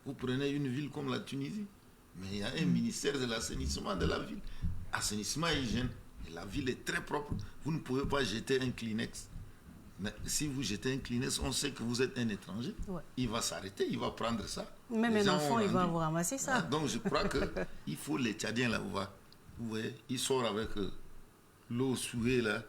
Vous prenez une ville comme la Tunisie, mais il y a un ministère de l'assainissement de la ville. Assainissement et hygiène. Et la ville est très propre. Vous ne pouvez pas jeter un Kleenex. Mais si vous jetez un Kleenex, on sait que vous êtes un étranger. Ouais. Il va s'arrêter, il va prendre ça. Même un enfant, il va vous ramasser ça. Donc je crois qu'il faut les Tchadiens là, vous voyez, ils sortent avec l'eau souillée là,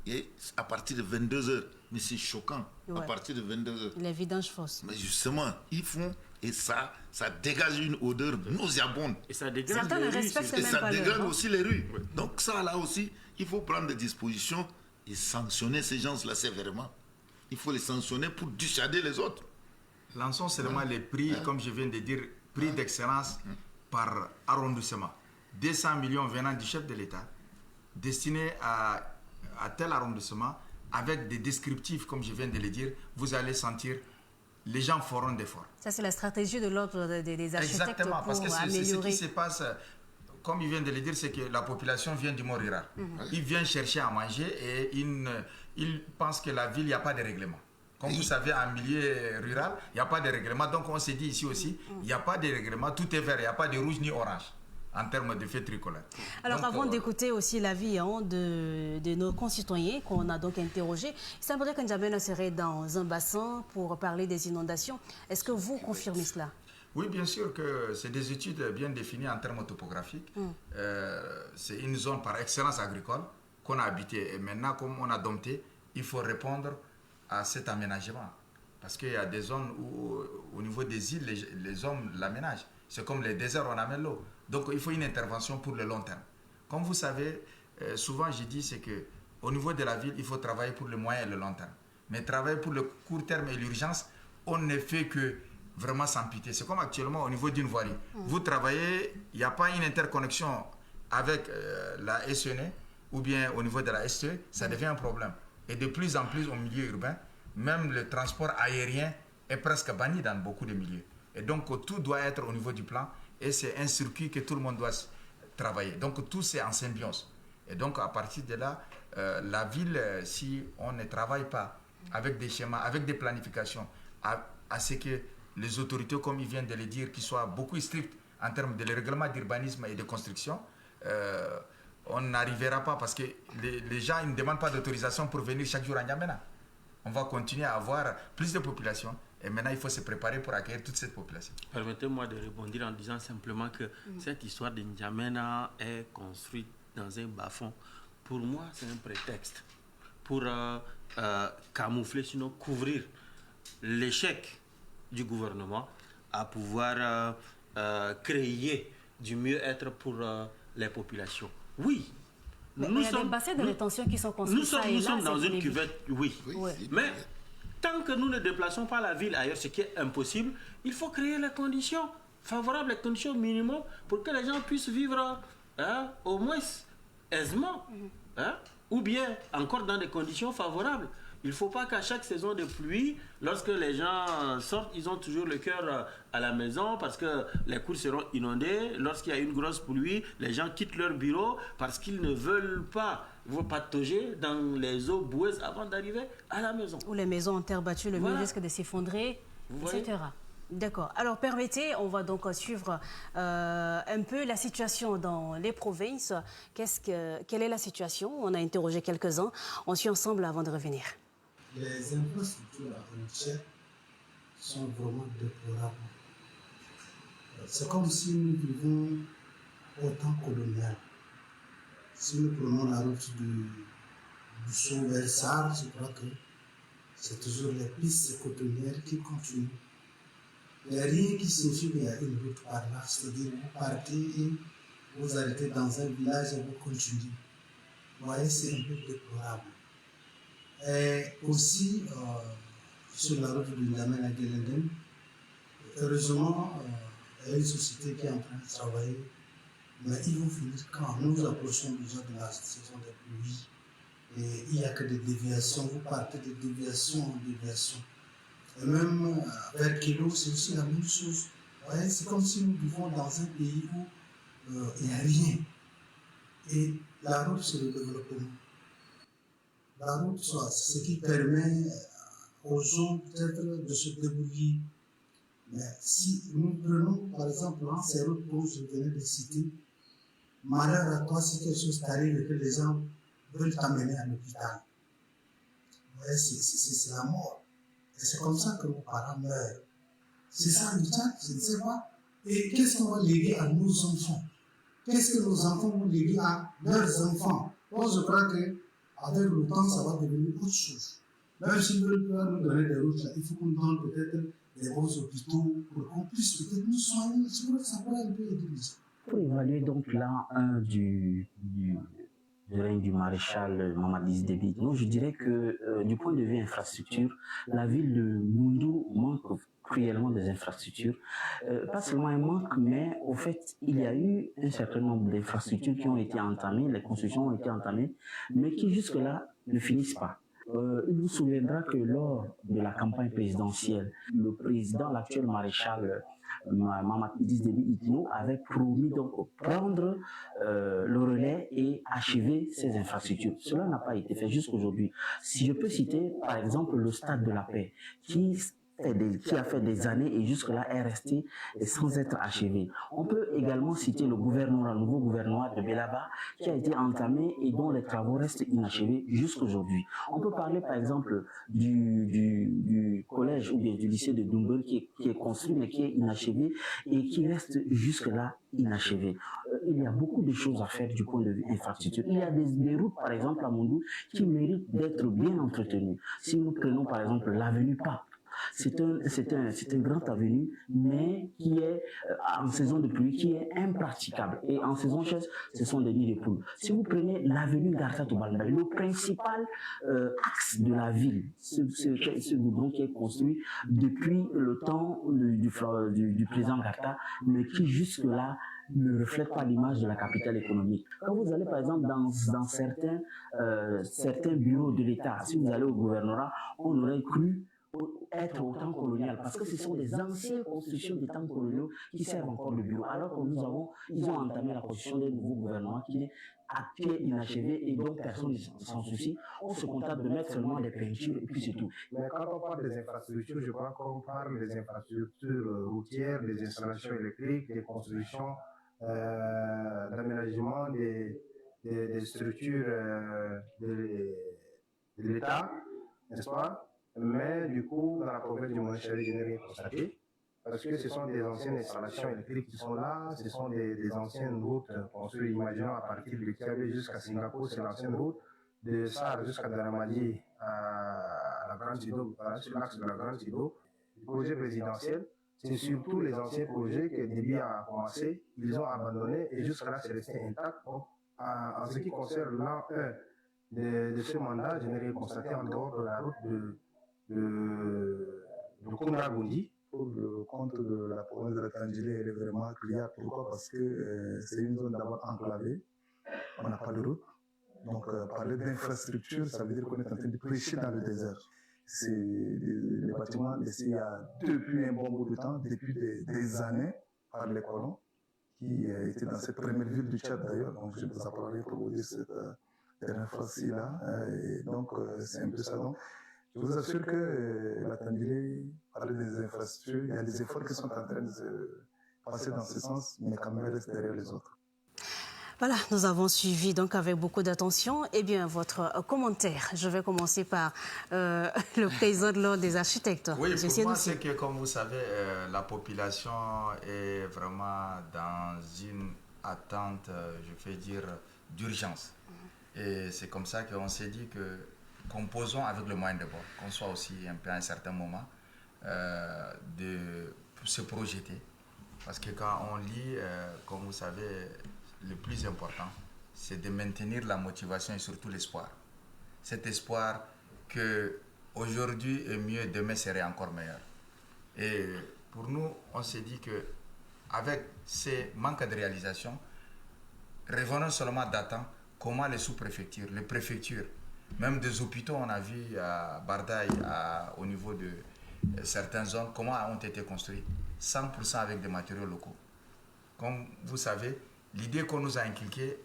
et à partir de 22h, mais c'est choquant, à partir de 22h. Les vidanges fausses. Mais justement, ils font, et ça dégage une odeur nauséabonde. Et ça dégage certains les ne respectent même pas. Et ça dégage aussi les rues. Ouais. Donc ça là aussi, il faut prendre des dispositions et sanctionner ces gens-là sévèrement. Il faut les sanctionner pour dissuader les autres. Lançons seulement les prix, comme je viens de dire, prix d'excellence par arrondissement. 200 millions venant du chef de l'État, destinés à tel arrondissement, avec des descriptifs, comme je viens de le dire, vous allez sentir, les gens feront d'efforts. Ça, c'est la stratégie de l'ordre des architectes. Exactement, parce que c'est améliorer. ce qui se passe, comme il vient de le dire, c'est que la population vient du monde rural. Ils viennent chercher à manger et ils pensent que la ville, il n'y a pas de règlement. Comme vous savez, en milieu rural, il n'y a pas de règlement. Donc on s'est dit ici aussi, il n'y a pas de règlement, tout est vert, il n'y a pas de rouge ni orange. en termes de fête tricolore. Alors, Donc, avant d'écouter aussi l'avis de nos concitoyens qu'on a donc interrogés, il semblerait que N'Djamena serait dans un bassin pour parler des inondations. Est-ce que vous confirmez cela? Oui, bien sûr que c'est des études bien définies en termes topographiques. C'est une zone par excellence agricole qu'on a habitée. Et maintenant, comme on a dompté, il faut répondre à cet aménagement. Parce qu'il y a des zones où, au niveau des îles, les hommes l'aménagent. C'est comme les déserts, on amène l'eau. Donc, il faut une intervention pour le long terme. Comme vous savez, souvent, je dis, c'est qu'au niveau de la ville, il faut travailler pour le moyen et le long terme. Mais travailler pour le court terme et l'urgence, on ne fait que vraiment s'amputer. C'est comme actuellement au niveau d'une voirie. Vous travaillez, il n'y a pas une interconnexion avec la SNE ou bien au niveau de la SE, ça devient un problème. Et de plus en plus au milieu urbain, même le transport aérien est presque banni dans beaucoup de milieux. Et donc tout doit être au niveau du plan et c'est un circuit que tout le monde doit travailler. Donc tout c'est en symbiose. Et donc à partir de là, la ville, si on ne travaille pas avec des schémas, avec des planifications, à ce que les autorités, comme ils viennent de le dire, qui soient beaucoup strictes en termes de règlement d'urbanisme et de construction, on n'arrivera pas parce que les gens ne demandent pas d'autorisation pour venir chaque jour à N'Djamena. On va continuer à avoir plus de population et maintenant il faut se préparer pour accueillir toute cette population. Permettez-moi de rebondir en disant simplement que cette histoire de N'Djamena est construite dans un bas-fond. Pour moi, c'est un prétexte pour camoufler, sinon couvrir l'échec du gouvernement à pouvoir créer du mieux-être pour les populations. Oui. Mais il y a des bassins de rétention qui sont construits. Nous sommes dans une cuvette, oui. Oui. Mais tant que nous ne déplaçons pas la ville ailleurs, ce qui est impossible, il faut créer les conditions favorables, les conditions minimum pour que les gens puissent vivre au moins aisément, ou bien encore dans des conditions favorables. Il ne faut pas qu'à chaque saison de pluie, lorsque les gens sortent, ils ont toujours le cœur à la maison parce que les cours seront inondés. Lorsqu'il y a une grosse pluie, les gens quittent leur bureau parce qu'ils ne veulent pas patauger dans les eaux boueuses avant d'arriver à la maison. Ou les maisons en terre battue, le mur risque de s'effondrer, etc. D'accord. Alors, permettez, on va donc suivre un peu la situation dans les provinces. Quelle est la situation? On a interrogé quelques-uns. On suit ensemble avant de revenir. Les infrastructures à Onitsha sont vraiment déplorables. C'est comme si nous vivons au temps colonial. Si nous prenons la route du Sceau vers Sarre, je crois que c'est toujours les pistes cotonnières qui continuent. Il n'y a rien qui signifie qu'il y a une route par là, c'est-à-dire vous partez et vous arrêtez dans un village et vous continuez. Vous voyez, c'est un peu déplorable. Et aussi, sur la route de N'Djamena à Guelendem, heureusement, il y a une société qui est en train de travailler, mais ils vont finir quand nous approchons déjà de la saison des pluies. Et il n'y a que des déviations, vous partez de déviation en déviation. Et même vers Kilo, c'est aussi la même chose. Vous voyez, c'est comme si nous vivons dans un pays où il n'y a rien. Et la route, c'est le développement. La route, c'est ce qui permet aux gens peut-être de se débrouiller. Mais si nous prenons, par exemple, ces routes dont je venais de citer, malheur à toi si quelque chose t'arrive et que les gens veulent t'amener à l'hôpital. Vous voyez, c'est la mort. Et c'est comme ça que nos parents meurent. C'est ça le Tchad, je ne sais pas. Et qu'est-ce qu'on va léguer à nos enfants? Qu'est-ce que nos enfants vont léguer à leurs enfants? Moi, je crois qu'avec le temps, ça va devenir autre chose. Même s'ils veulent nous donner des routes, il faut qu'on donne peut-être des bons hôpitaux pour qu'on puisse peut-être nous soigner. Je crois que ça pourrait un peu aider. Pour évaluer donc l'an 1 du règne du maréchal Mamadi Déby, donc je dirais que du point de vue infrastructure, la ville de Moundou manque cruellement des infrastructures. Pas seulement un manque, mais au fait, il y a eu un certain nombre d'infrastructures qui ont été entamées, les constructions ont été entamées, mais qui jusque-là ne finissent pas. Il vous souviendra que lors de la campagne présidentielle, le président, l'actuel maréchal Mamadi Déby Itno, avait promis donc prendre le relais et achever ces infrastructures. Cela n'a pas été fait jusqu'aujourd'hui. Si je peux citer par exemple le stade de la paix, qui qui a fait des années et jusque-là est resté sans être achevé. On peut également citer le nouveau gouvernorat de Bélaba qui a été entamé et dont les travaux restent inachevés jusqu'aujourd'hui. On peut parler par exemple du collège ou bien du lycée de Doumbel qui est construit mais qui est inachevé et qui reste jusque-là inachevé. Il y a beaucoup de choses à faire du point de vue infrastructure. Il y a des routes par exemple à Mondou qui méritent d'être bien entretenues. Si nous prenons par exemple l'avenue Pape, c'est un grand avenue, mais qui est en saison de pluie, qui est impraticable. Et en saison chaude, ce sont des nids de poules. Si vous prenez l'avenue Garta Toubalba, le principal axe de la ville, ce goudron qui est construit depuis le temps du président Garta, mais qui jusque-là ne reflète pas l'image de la capitale économique. Quand vous allez par exemple dans certains bureaux de l'État, si vous allez au gouvernorat, on aurait cru être au temps colonial, parce que ce sont des anciennes constructions des temps coloniaux qui servent encore de bureau, alors que ils ont entamé la construction d'un nouveau gouvernement qui est à pied inachevé et dont personne ne s'en soucie. On se contente de mettre seulement des peintures et puis c'est tout. Mais quand on parle des infrastructures, je crois qu'on parle des infrastructures routières, des installations électriques, des constructions, d'aménagement des structures de l'État, n'est-ce pas? Mais du coup, dans la province du Maréchal, je n'ai rien constaté, parce que ce sont des anciennes installations électriques qui sont là, ce sont des anciennes routes construites, imaginons à partir de Kiabe jusqu'à Singapour, c'est l'ancienne route, de Sar jusqu'à Daramali, à la Grande Sido, sur l'axe de la Grande Sido. Le projet présidentiel, c'est surtout les anciens projets que Déby a commencé, ils ont abandonné et jusqu'à là c'est resté intact. Donc, en ce qui concerne l'an 1 de ce mandat, je n'ai rien constaté en dehors de la route de Koumra-Gondi. Pour le compte de la province de la Tandjilé, elle est vraiment criarde. Pourquoi? Parce que c'est une zone d'abord enclavée, on n'a pas de route. Donc parler d'infrastructure, ça veut dire qu'on est en train de prêcher dans le désert. C'est les bâtiments laissés depuis un bon bout de temps, depuis des années, par les colons, qui étaient dans cette première ville du Tchad d'ailleurs. Donc je vous en parlerai pour vous dire cette infrastructure-là. Donc c'est un peu ça. Donc, je vous assure que la Tandjilé, parler des infrastructures, il y a des efforts qui sont en train de se passer dans ce sens, mais quand même reste derrière les autres. Voilà, nous avons suivi donc avec beaucoup d'attention. Eh bien, votre commentaire. Je vais commencer par le président de l'Ordre des architectes. Oui, pour moi, c'est que, comme vous savez, la population est vraiment dans une attente, je vais dire, d'urgence. Et c'est comme ça qu'on s'est dit que composons avec le moyen de bord, qu'on soit aussi un peu à un certain moment de se projeter. Parce que quand on lit, comme vous savez, le plus important, c'est de maintenir la motivation et surtout l'espoir. Cet espoir que aujourd'hui est mieux, demain serait encore meilleur. Et pour nous, on s'est dit que avec ces manques de réalisation, revenons seulement d'attendre comment les sous-préfectures, les préfectures, même des hôpitaux, on a vu à Bardaï, au niveau de certaines zones, comment ont été construits 100% avec des matériaux locaux. Comme vous savez, l'idée qu'on nous a inculquée,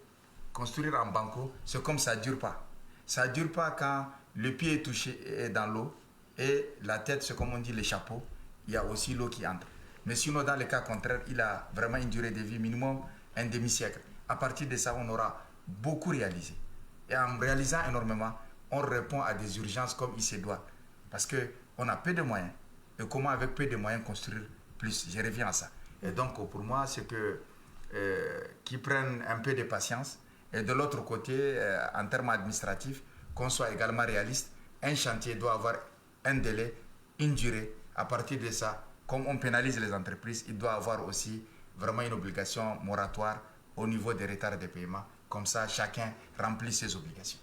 construire en banco, c'est comme ça ne dure pas. Ça ne dure pas quand le pied est touché est dans l'eau et la tête, c'est comme on dit, les chapeaux, il y a aussi l'eau qui entre. Mais sinon, dans le cas contraire, il a vraiment une durée de vie minimum un demi-siècle. À partir de ça, on aura beaucoup réalisé. Et en réalisant énormément, on répond à des urgences comme il se doit. Parce qu'on a peu de moyens. Et comment avec peu de moyens construire plus? Je reviens à ça. Et donc, pour moi, c'est que qu'ils prennent un peu de patience. Et de l'autre côté, en termes administratifs, qu'on soit également réaliste. Un chantier doit avoir un délai, une durée. À partir de ça, comme on pénalise les entreprises, il doit avoir aussi vraiment une obligation moratoire au niveau des retards de paiement. Comme ça, chacun remplit ses obligations.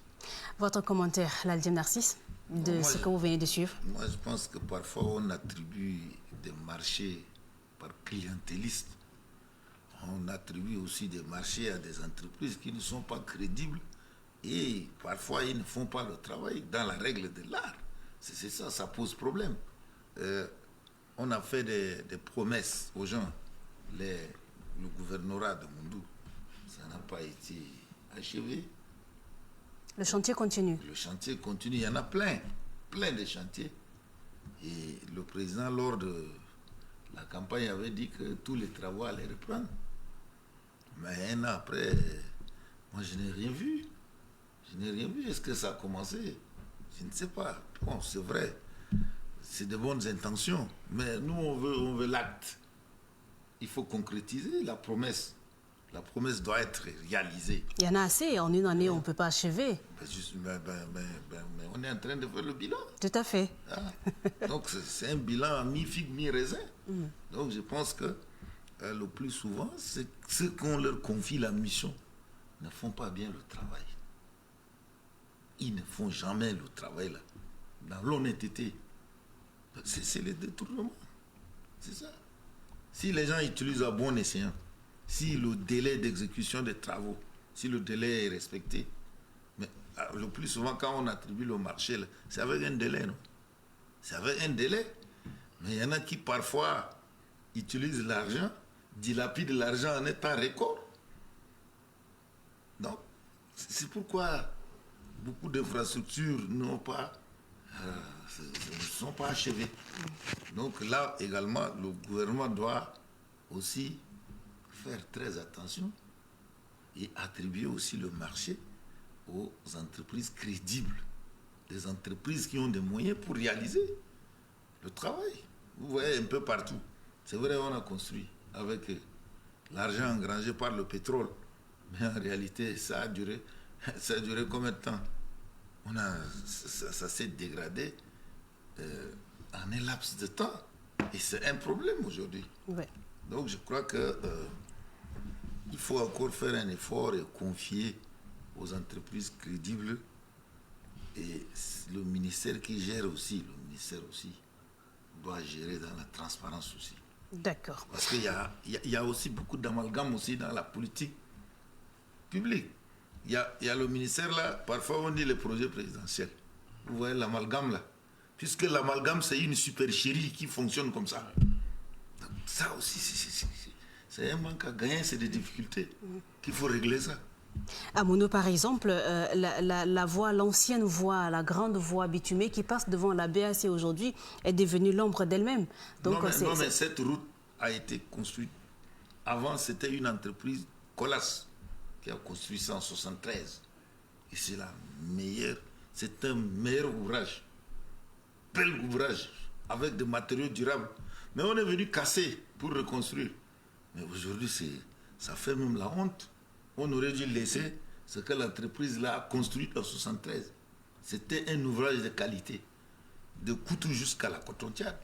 Votre commentaire, Laldim Narcisse, de ce que vous venez de suivre? Moi, je pense que parfois, on attribue des marchés par clientélistes. On attribue aussi des marchés à des entreprises qui ne sont pas crédibles et parfois, ils ne font pas le travail dans la règle de l'art. C'est ça, ça pose problème. On a fait des promesses aux gens. Le gouvernorat de Mondou, ça n'a pas été achevé. Le chantier continue. Le chantier continue. Il y en a plein de chantiers. Et le président, lors de la campagne, avait dit que tous les travaux allaient reprendre. Mais un an après, moi je n'ai rien vu. Je n'ai rien vu. Est-ce que ça a commencé? Je ne sais pas. Bon, c'est vrai. C'est de bonnes intentions. Mais nous, on veut l'acte. Il faut concrétiser la promesse. La promesse doit être réalisée. Il y en a assez. En une année, on ne peut pas achever. Mais on est en train de faire le bilan. Tout à fait. Ah. Donc, c'est un bilan à mi-figue, mi-raisin. Donc, je pense que le plus souvent, c'est ceux qu'on leur confie la mission ne font pas bien le travail. Ils ne font jamais le travail là. Dans l'honnêteté. C'est les détournements. C'est ça. Si les gens utilisent à bon escient, si le délai d'exécution des travaux, si le délai est respecté, mais le plus souvent quand on attribue le marché, c'est avec un délai, non? C'est avec un délai. Mais il y en a qui parfois utilisent l'argent, dilapident l'argent en état record. Donc, c'est pourquoi beaucoup d'infrastructures ne sont pas achevées. Donc là également, le gouvernement doit aussi faire très attention et attribuer aussi le marché aux entreprises crédibles, des entreprises qui ont des moyens pour réaliser le travail. Vous voyez un peu partout. C'est vrai, on a construit avec l'argent engrangé par le pétrole, mais en réalité, ça a duré combien de temps? Ça s'est dégradé en un laps de temps. Et c'est un problème aujourd'hui. Ouais. Donc je crois que il faut encore faire un effort et confier aux entreprises crédibles, et le ministère qui gère aussi, doit gérer dans la transparence aussi. D'accord. Parce qu'il y a aussi beaucoup d'amalgame aussi dans la politique publique. Il y a le ministère là, parfois on dit les projets présidentiels. Vous voyez l'amalgame là. Puisque l'amalgame c'est une supercherie qui fonctionne comme ça. Donc, ça aussi, c'est un manque à gagner, c'est des difficultés qu'il faut régler ça. À Mono, par exemple, l'ancienne voie, la grande voie bitumée qui passe devant la BAC aujourd'hui est devenue l'ombre d'elle-même. Donc, non, mais cette route a été construite. Avant, c'était une entreprise, Colas, qui a construit ça en 1973. Et c'est la meilleure, c'est un meilleur ouvrage. Bel ouvrage, avec des matériaux durables. Mais on est venu casser pour reconstruire. Mais aujourd'hui, ça fait même la honte. On aurait dû laisser ce que l'entreprise là a construit en 1973. C'était un ouvrage de qualité, de Koutou jusqu'à la Cotontiade.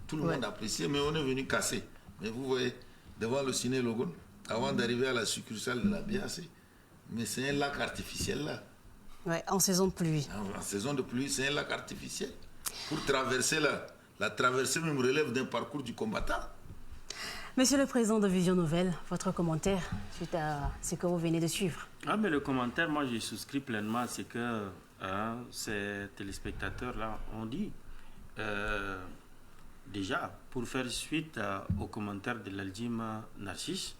Tout le monde appréciait, mais on est venu casser. Mais vous voyez, devant le Ciné Logon, avant d'arriver à la succursale de la BAC, mais c'est un lac artificiel là. Ouais, en saison de pluie. En saison de pluie, c'est un lac artificiel. Pour traverser la traversée même relève d'un parcours du combattant. Monsieur le Président de Vision Nouvelle, votre commentaire suite à ce que vous venez de suivre? Mais le commentaire, moi, je souscris pleinement à ce que ces téléspectateurs-là ont dit. Déjà, pour faire suite au commentaire de l'Aldime Narcisse,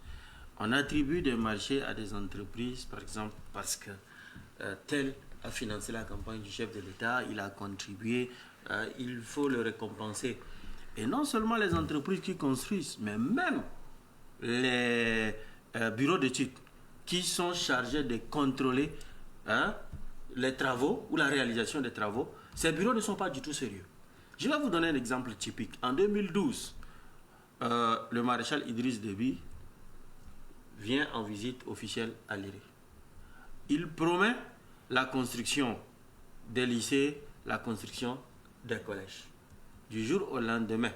on attribue des marchés à des entreprises, par exemple, parce que tel a financé la campagne du chef de l'État, il a contribué, il faut le récompenser. Et non seulement les entreprises qui construisent, mais même les bureaux d'études qui sont chargés de contrôler les travaux ou la réalisation des travaux, ces bureaux ne sont pas du tout sérieux. Je vais vous donner un exemple typique. En 2012, le maréchal Idriss Déby vient en visite officielle à Léré. Il promet la construction des lycées, la construction des collèges. Du jour au lendemain,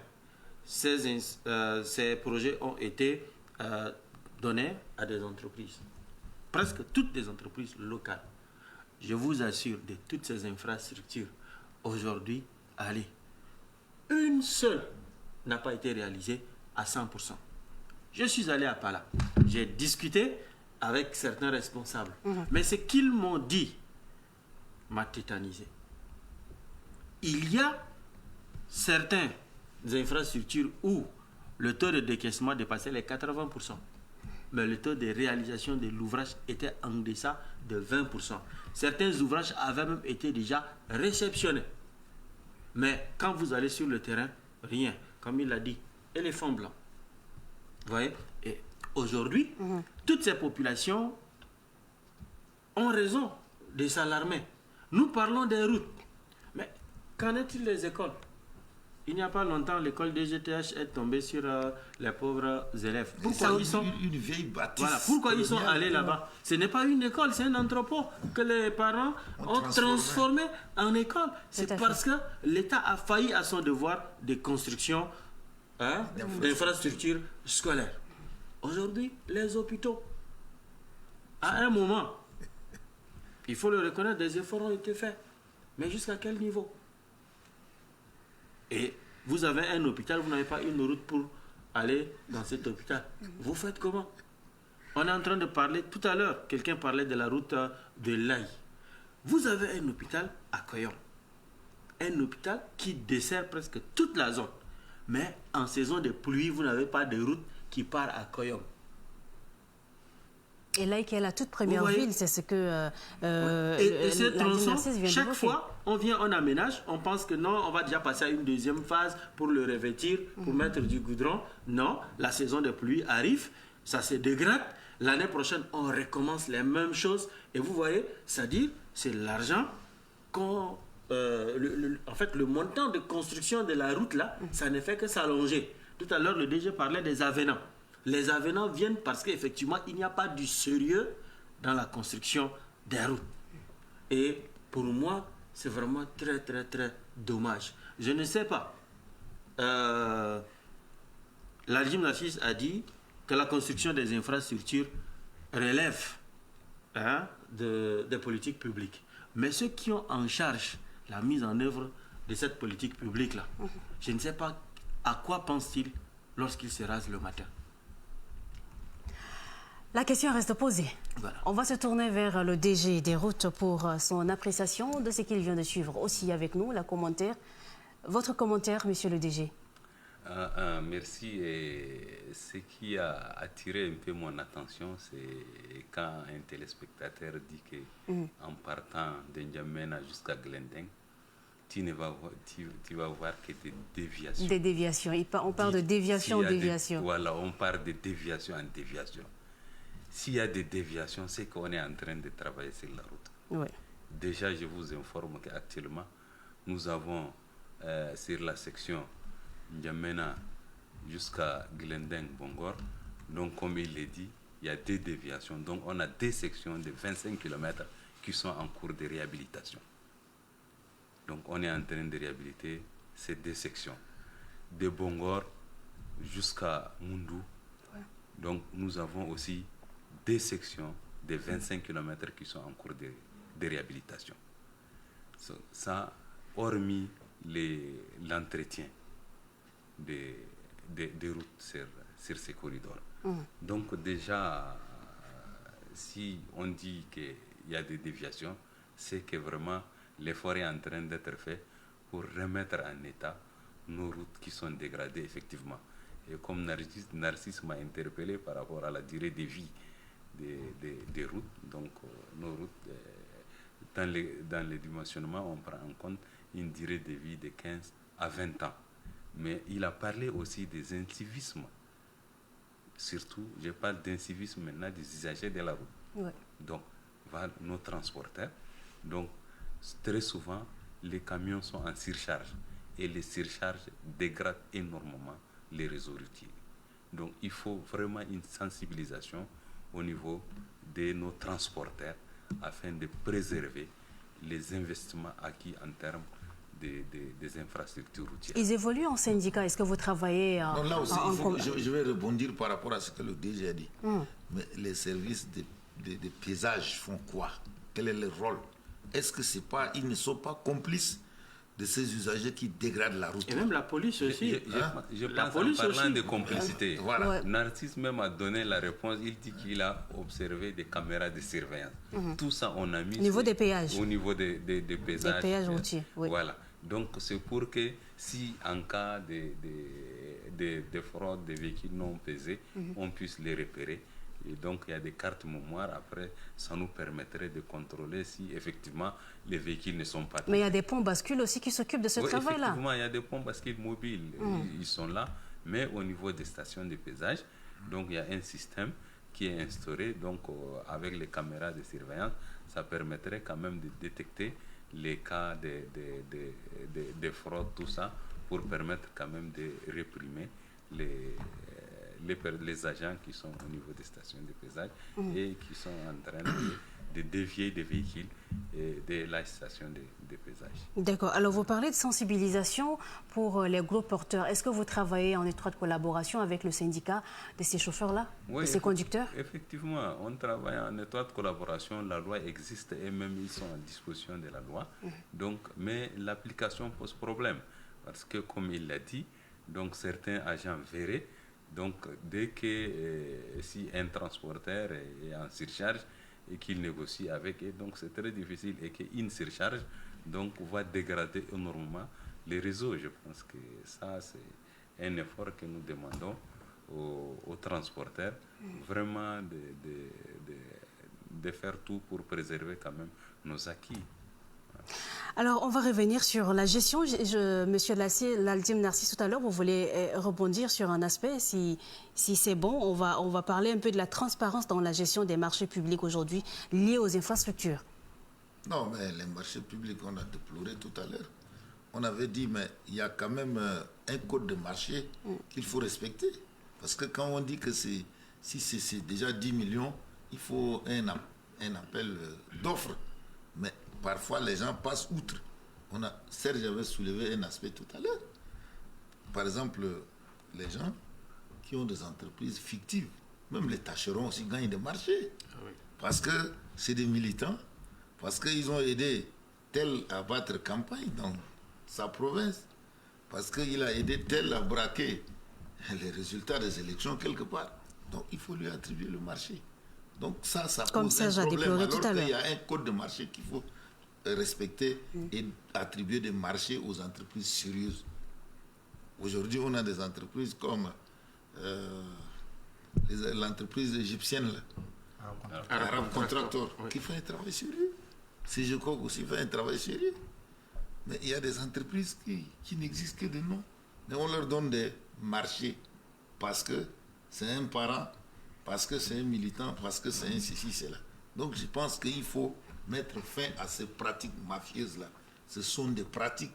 ces projets ont été donnés à des entreprises, presque toutes des entreprises locales. Je vous assure, de toutes ces infrastructures, aujourd'hui, allez, une seule n'a pas été réalisée à 100%. Je suis allé à Pala, j'ai discuté avec certains responsables, mais ce qu'ils m'ont dit m'a tétanisé. Il y a certaines infrastructures où le taux de décaissement dépassait les 80%, mais le taux de réalisation de l'ouvrage était en deçà de 20%. Certains ouvrages avaient même été déjà réceptionnés. Mais quand vous allez sur le terrain, rien. Comme il l'a dit, éléphant blanc. Vous voyez? Et aujourd'hui, toutes ces populations ont raison de s'alarmer. Nous parlons des routes. Mais qu'en est-il des écoles? Il n'y a pas longtemps, l'école DGTH est tombée sur les pauvres élèves. Pourquoi ils sont... Une vieille bâtisse. Voilà, pourquoi ils sont allés là-bas? Ce n'est pas une école, c'est un entrepôt que les parents ont transformé en école. C'est parce que l'État a failli à son devoir de construction d'infrastructures scolaires. Aujourd'hui, les hôpitaux, à un moment, il faut le reconnaître, des efforts ont été faits. Mais jusqu'à quel niveau? Et vous avez un hôpital, vous n'avez pas une route pour aller dans cet hôpital. Vous faites comment? On est en train de parler, tout à l'heure, quelqu'un parlait de la route de l'Aï. Vous avez un hôpital à Koyom. Un hôpital qui dessert presque toute la zone. Mais en saison de pluie, vous n'avez pas de route qui part à Koyom. Et là, qui est la toute première ville, c'est ce que et ce tronçon, chaque fois, on vient, on aménage, on pense que non, on va déjà passer à une deuxième phase pour le revêtir, pour mettre du goudron. Non, la saison de pluie arrive, ça se dégrade. L'année prochaine, on recommence les mêmes choses. Et vous voyez, c'est-à-dire, c'est l'argent qu'on... en fait, le montant de construction de la route, là, ça ne fait que s'allonger. Tout à l'heure, le DG parlait des avenants. Les avenants viennent parce qu'effectivement, il n'y a pas du sérieux dans la construction des routes. Et pour moi, c'est vraiment très, très, très dommage. Je ne sais pas. L'Algim Narcisse a dit que la construction des infrastructures relève des politiques publiques. Mais ceux qui ont en charge la mise en œuvre de cette politique publique-là, je ne sais pas à quoi pensent-ils lorsqu'ils se rasent le matin. La question reste posée. Voilà. On va se tourner vers le DG des routes pour son appréciation de ce qu'il vient de suivre. Aussi avec nous, la commentaire. Votre commentaire, monsieur le DG. Merci. Et ce qui a attiré un peu mon attention, c'est quand un téléspectateur dit qu'en partant d'Njamena jusqu'à Glendeng, tu vas voir que des déviations. Des déviations. On parle de déviation en déviation. Voilà, on parle de déviation en déviation. S'il y a des déviations, c'est qu'on est en train de travailler sur la route. Oui. Déjà, je vous informe qu'actuellement, nous avons sur la section N'Djamena jusqu'à Glendeng-Bongor, donc comme il l'a dit, il y a des déviations. Donc on a des sections de 25 km qui sont en cours de réhabilitation. Donc on est en train de réhabiliter ces deux sections. De Bongor jusqu'à Mundu. Ouais. Donc nous avons aussi des sections de 25 km qui sont en cours de réhabilitation. Ça, hormis l'entretien des routes sur ces corridors. Donc déjà, si on dit qu'il y a des déviations, c'est que vraiment l'effort est en train d'être fait pour remettre en état nos routes qui sont dégradées effectivement. Et comme Narcisse m'a interpellé par rapport à la durée de vie des routes, donc nos routes, dans le dimensionnement, on prend en compte une durée de vie de 15 à 20 ans. Mais il a parlé aussi des incivismes. Surtout, je parle d'incivisme maintenant des usagers de la route. Ouais. Donc, nos transporteurs. Donc, très souvent, les camions sont en surcharge. Et les surcharges dégradent énormément les réseaux routiers. Donc, il faut vraiment une sensibilisation au niveau de nos transporteurs afin de préserver les investissements acquis en termes des infrastructures routières. Ils évoluent en syndicat. Est-ce que vous travaillez non, là aussi, je vais rebondir par rapport à ce que le DG a dit. Mais les services de paysage font quoi? Quel est leur rôle? Est-ce que c'est pas, ils ne sont pas complices de ces usagers qui dégradent la route? Et même la police aussi. Je pense en parlant de complicité. Voilà. Narcisse même a donné la réponse. Il dit qu'il a observé des caméras de surveillance. Tout ça, on a mis au niveau des péages. Au niveau des péages. Des péages routiers, oui. Voilà. Donc, c'est pour que si en cas de fraude des véhicules non pesés, on puisse les repérer, Et donc, il y a des cartes mémoire. Après, ça nous permettrait de contrôler si effectivement les véhicules ne sont pas... Mais il y a des ponts bascules aussi qui s'occupent de ce travail-là. Effectivement, il y a des ponts bascules mobiles. Ils sont là. Mais au niveau des stations de pesage, donc il y a un système qui est instauré. Donc, avec les caméras de surveillance, ça permettrait quand même de détecter les cas de fraude, tout ça, pour permettre quand même de réprimer les agents qui sont au niveau des stations de pesage et qui sont en train de dévier des véhicules de la station de pesage. D'accord. Alors, vous parlez de sensibilisation pour les gros porteurs. Est-ce que vous travaillez en étroite collaboration avec le syndicat de ces chauffeurs-là, de ces conducteurs? Effectivement, on travaille en étroite collaboration. La loi existe et même ils sont à disposition de la loi. Donc, mais l'application pose problème parce que, comme il l'a dit, donc certains agents verraient. Donc, dès que si un transporteur est en surcharge et qu'il négocie avec, et donc c'est très difficile et qu'une surcharge donc va dégrader énormément les réseaux. Je pense que ça, c'est un effort que nous demandons aux transporteurs, vraiment de faire tout pour préserver quand même nos acquis. Alors, on va revenir sur la gestion. Monsieur Laldim Narcisse, tout à l'heure, vous voulez rebondir sur un aspect. Si c'est bon, on va parler un peu de la transparence dans la gestion des marchés publics aujourd'hui liés aux infrastructures. Non, mais les marchés publics, on a déploré tout à l'heure. On avait dit, mais il y a quand même un code de marché qu'il faut respecter. Parce que quand on dit que si c'est déjà 10 millions, il faut un appel d'offres. Mais parfois, les gens passent outre. Serge avait soulevé un aspect tout à l'heure. Par exemple, les gens qui ont des entreprises fictives, même les tâcherons aussi gagnent des marchés. Parce que c'est des militants, parce qu'ils ont aidé tel à battre campagne dans sa province, parce qu'il a aidé tel à braquer les résultats des élections quelque part. Donc, il faut lui attribuer le marché. Donc, ça comme pose ça, un problème. Alors qu'il y a un code de marché qu'il faut respecter et attribuer des marchés aux entreprises sérieuses. Aujourd'hui, on a des entreprises comme l'entreprise égyptienne, Arab Contractor, qui fait un travail sérieux. CGCOG aussi fait un travail sérieux. Mais il y a des entreprises qui n'existent que de nom. Mais on leur donne des marchés parce que c'est un parent, parce que c'est un militant, parce que c'est un ceci, cela. Donc je pense qu'il faut mettre fin à ces pratiques mafieuses-là. Ce sont des pratiques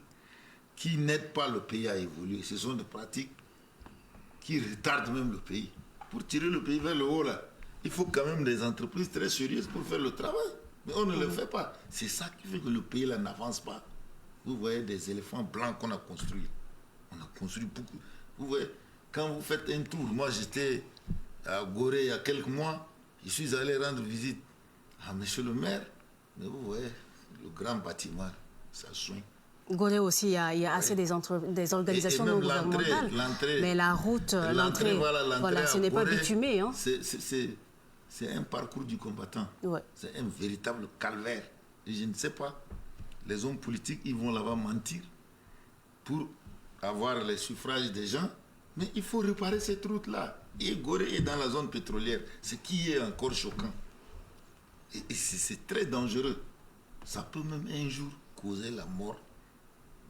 qui n'aident pas le pays à évoluer. Ce sont des pratiques qui retardent même le pays. Pour tirer le pays vers le haut, là, il faut quand même des entreprises très sérieuses pour faire le travail. Mais on ne le fait pas. C'est ça qui fait que le pays là n'avance pas. Vous voyez des éléphants blancs qu'on a construits. On a construit beaucoup. Vous voyez, quand vous faites un tour, moi j'étais à Gorée il y a quelques mois, je suis allé rendre visite à monsieur le maire. Mais vous voyez, le grand bâtiment, ça soigne. Gorée aussi, il y a assez des organisations non gouvernementales. Mais la route, l'entrée, voilà, ce n'est pas bitumé. Hein. C'est un parcours du combattant. Ouais. C'est un véritable calvaire. Et je ne sais pas, les hommes politiques, ils vont là-bas mentir pour avoir les suffrages des gens. Mais il faut réparer cette route-là. Et Gorée est dans la zone pétrolière, ce qui est encore choquant. Et c'est très dangereux. Ça peut même un jour causer la mort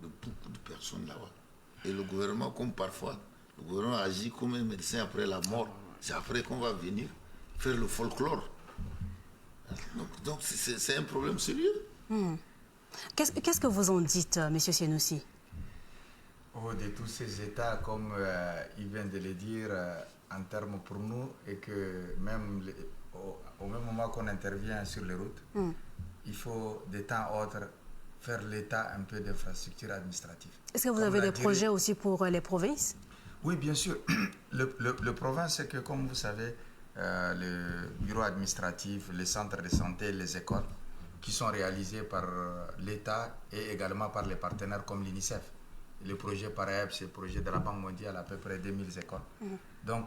de beaucoup de personnes là-bas. Et le gouvernement, comme parfois, le gouvernement agit comme un médecin après la mort. C'est après qu'on va venir faire le folklore. Donc c'est un problème sérieux. Qu'est-ce que vous en dites, M. Senoussi? De tous ces États, comme il vient de le dire, en termes pour nous, et que même au même moment qu'on intervient sur les routes, il faut de temps à autre faire l'état un peu d'infrastructures administratives. Est-ce que vous avez des projets aussi pour les provinces? Oui, bien sûr. Le province, c'est que, comme vous savez, le bureau administratif, les centres de santé, les écoles, qui sont réalisés par l'État et également par les partenaires comme l'UNICEF. Le projet PAREP, c'est le projet de la Banque mondiale, à peu près 2000 écoles. Donc,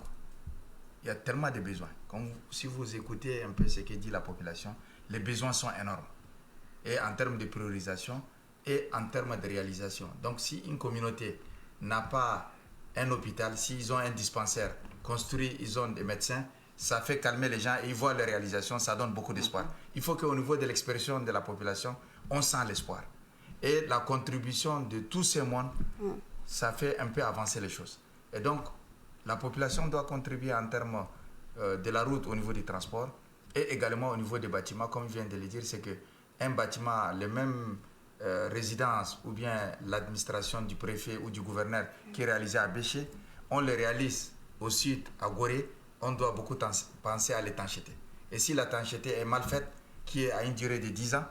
il y a tellement de besoins. Si vous écoutez un peu ce que dit la population, les besoins sont énormes. Et en termes de priorisation et en termes de réalisation. Donc, si une communauté n'a pas un hôpital, s'ils ont un dispensaire construit, ils ont des médecins, ça fait calmer les gens et ils voient les réalisations, ça donne beaucoup d'espoir. Il faut qu'au niveau de l'expression de la population, on sent l'espoir. Et la contribution de tous ces mondes, ça fait un peu avancer les choses. Et donc, la population doit contribuer en termes de la route au niveau du transport et également au niveau des bâtiments, comme je viens de le dire, c'est qu'un bâtiment, les mêmes résidences ou bien l'administration du préfet ou du gouverneur qui est réalisé à Béché, on le réalise au sud, à Gorée, on doit beaucoup penser à l'étanchéité. Et si l'étanchéité est mal faite, qui est à une durée de 10 ans,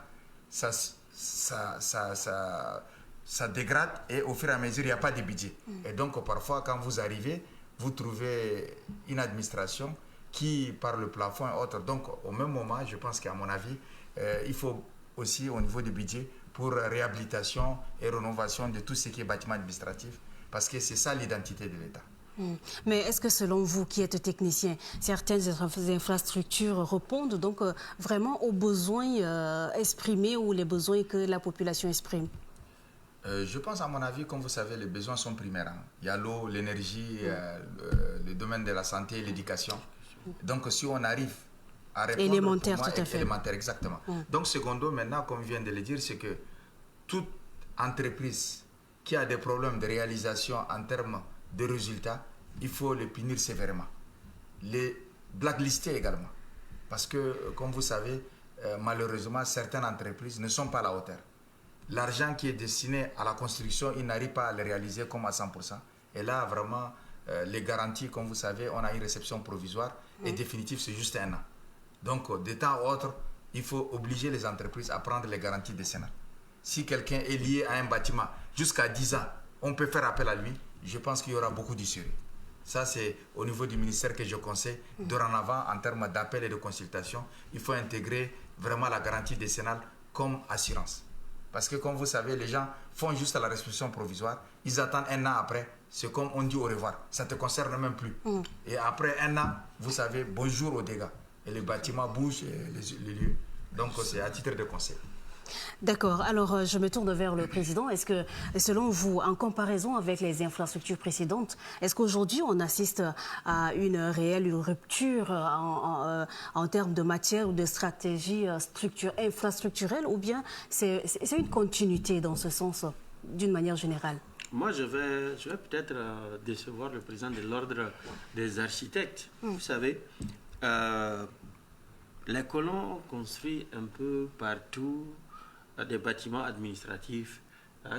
ça dégrade et au fur et à mesure, il n'y a pas de budget. Et donc, parfois, quand vous arrivez, vous trouvez une administration qui, par le plafond et autres, donc au même moment, je pense qu'à mon avis, il faut aussi au niveau du budget pour réhabilitation et rénovation de tout ce qui est bâtiment administratif, parce que c'est ça l'identité de l'État. Mais est-ce que selon vous, qui êtes technicien, certaines infrastructures répondent donc vraiment aux besoins exprimés ou les besoins que la population exprime? Je pense, à mon avis, comme vous savez, les besoins sont primaires. Hein. Il y a l'eau, l'énergie, le domaine de la santé, l'éducation. Donc, si on arrive à répondre... Élémentaire, tout à fait. Élémentaire, exactement. Donc, secondo, maintenant, comme je viens de le dire, c'est que toute entreprise qui a des problèmes de réalisation en termes de résultats, il faut les punir sévèrement. Les blacklister également. Parce que, comme vous savez, malheureusement, certaines entreprises ne sont pas à la hauteur. L'argent qui est destiné à la construction, ils n'arrivent pas à le réaliser comme à 100%. Et là, vraiment, les garanties, comme vous savez, on a une réception provisoire et définitive, c'est juste 1 an. Donc, de temps à autre, il faut obliger les entreprises à prendre les garanties décennales. Si quelqu'un est lié à un bâtiment jusqu'à 10 ans, on peut faire appel à lui. Je pense qu'il y aura beaucoup d'usuriers. Ça, c'est au niveau du ministère que je conseille. Dorénavant, en termes d'appel et de consultation, il faut intégrer vraiment la garantie décennale comme assurance. Parce que, comme vous savez, les gens font juste la restriction provisoire. Ils attendent 1 an après. C'est comme on dit au revoir. Ça ne te concerne même plus. Et après 1 an, vous savez, bonjour aux dégâts. Et les bâtiments bougent, et les lieux. Donc, c'est à titre de conseil. D'accord. Alors, je me tourne vers le président. Est-ce que, selon vous, en comparaison avec les infrastructures précédentes, est-ce qu'aujourd'hui, on assiste à une réelle rupture en termes de matière ou de stratégie infrastructurelle, ou bien c'est une continuité dans ce sens, d'une manière générale? Moi, je vais peut-être décevoir le président de l'ordre des architectes. Vous savez, les colons ont construit un peu partout des bâtiments administratifs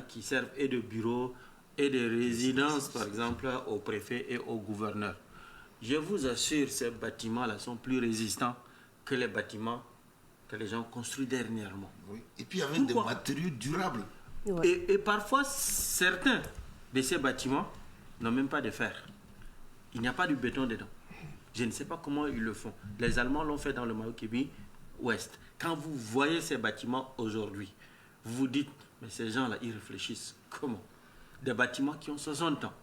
qui servent et de bureaux et de résidences, par exemple, au préfet et au gouverneur. Je vous assure, ces bâtiments-là sont plus résistants que les bâtiments que les gens ont construits dernièrement. Oui. Et puis avec des matériaux durables. Et parfois, certains de ces bâtiments n'ont même pas de fer. Il n'y a pas de béton dedans. Je ne sais pas comment ils le font. Les Allemands l'ont fait dans le Mayo-Kébi Ouest. Quand vous voyez ces bâtiments aujourd'hui, vous vous dites, mais ces gens-là, ils réfléchissent comment? Des bâtiments qui ont 60 ans.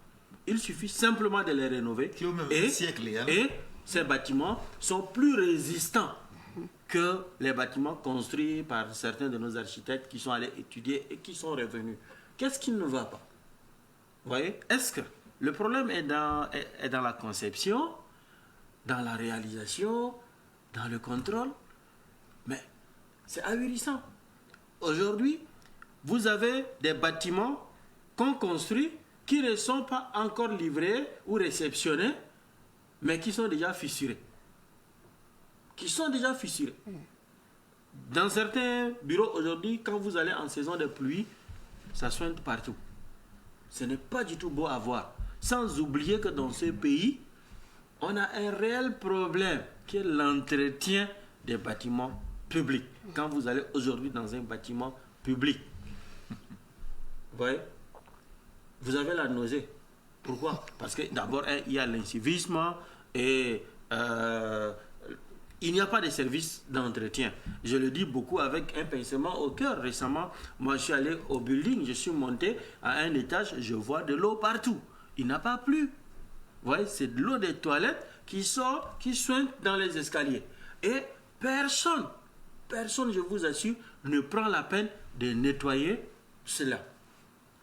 Il suffit simplement de les rénover. Qui ont même un siècle. Et ces bâtiments sont plus résistants que les bâtiments construits par certains de nos architectes qui sont allés étudier et qui sont revenus. Qu'est-ce qui ne va pas? Vous voyez? Est-ce que le problème est dans la conception, dans la réalisation, dans le contrôle? Mais c'est ahurissant. Aujourd'hui, vous avez des bâtiments qu'on construit qui ne sont pas encore livrés ou réceptionnés, mais qui sont déjà fissurés. Dans certains bureaux aujourd'hui, quand vous allez en saison de pluie, ça sointe partout. Ce n'est pas du tout beau à voir. Sans oublier que dans ce pays, on a un réel problème qui est l'entretien des bâtiments publics. Quand vous allez aujourd'hui dans un bâtiment public, vous voyez, vous avez la nausée. Pourquoi? Parce que d'abord, il y a l'incivisme et il n'y a pas de service d'entretien. Je le dis beaucoup avec un pincement au cœur. Récemment, moi je suis allé au building, je suis monté à un étage, je vois de l'eau partout. Il n'a pas plu. Vous voyez, c'est de l'eau des toilettes qui sort, qui soigne dans les escaliers. Et personne, je vous assure, ne prend la peine de nettoyer cela.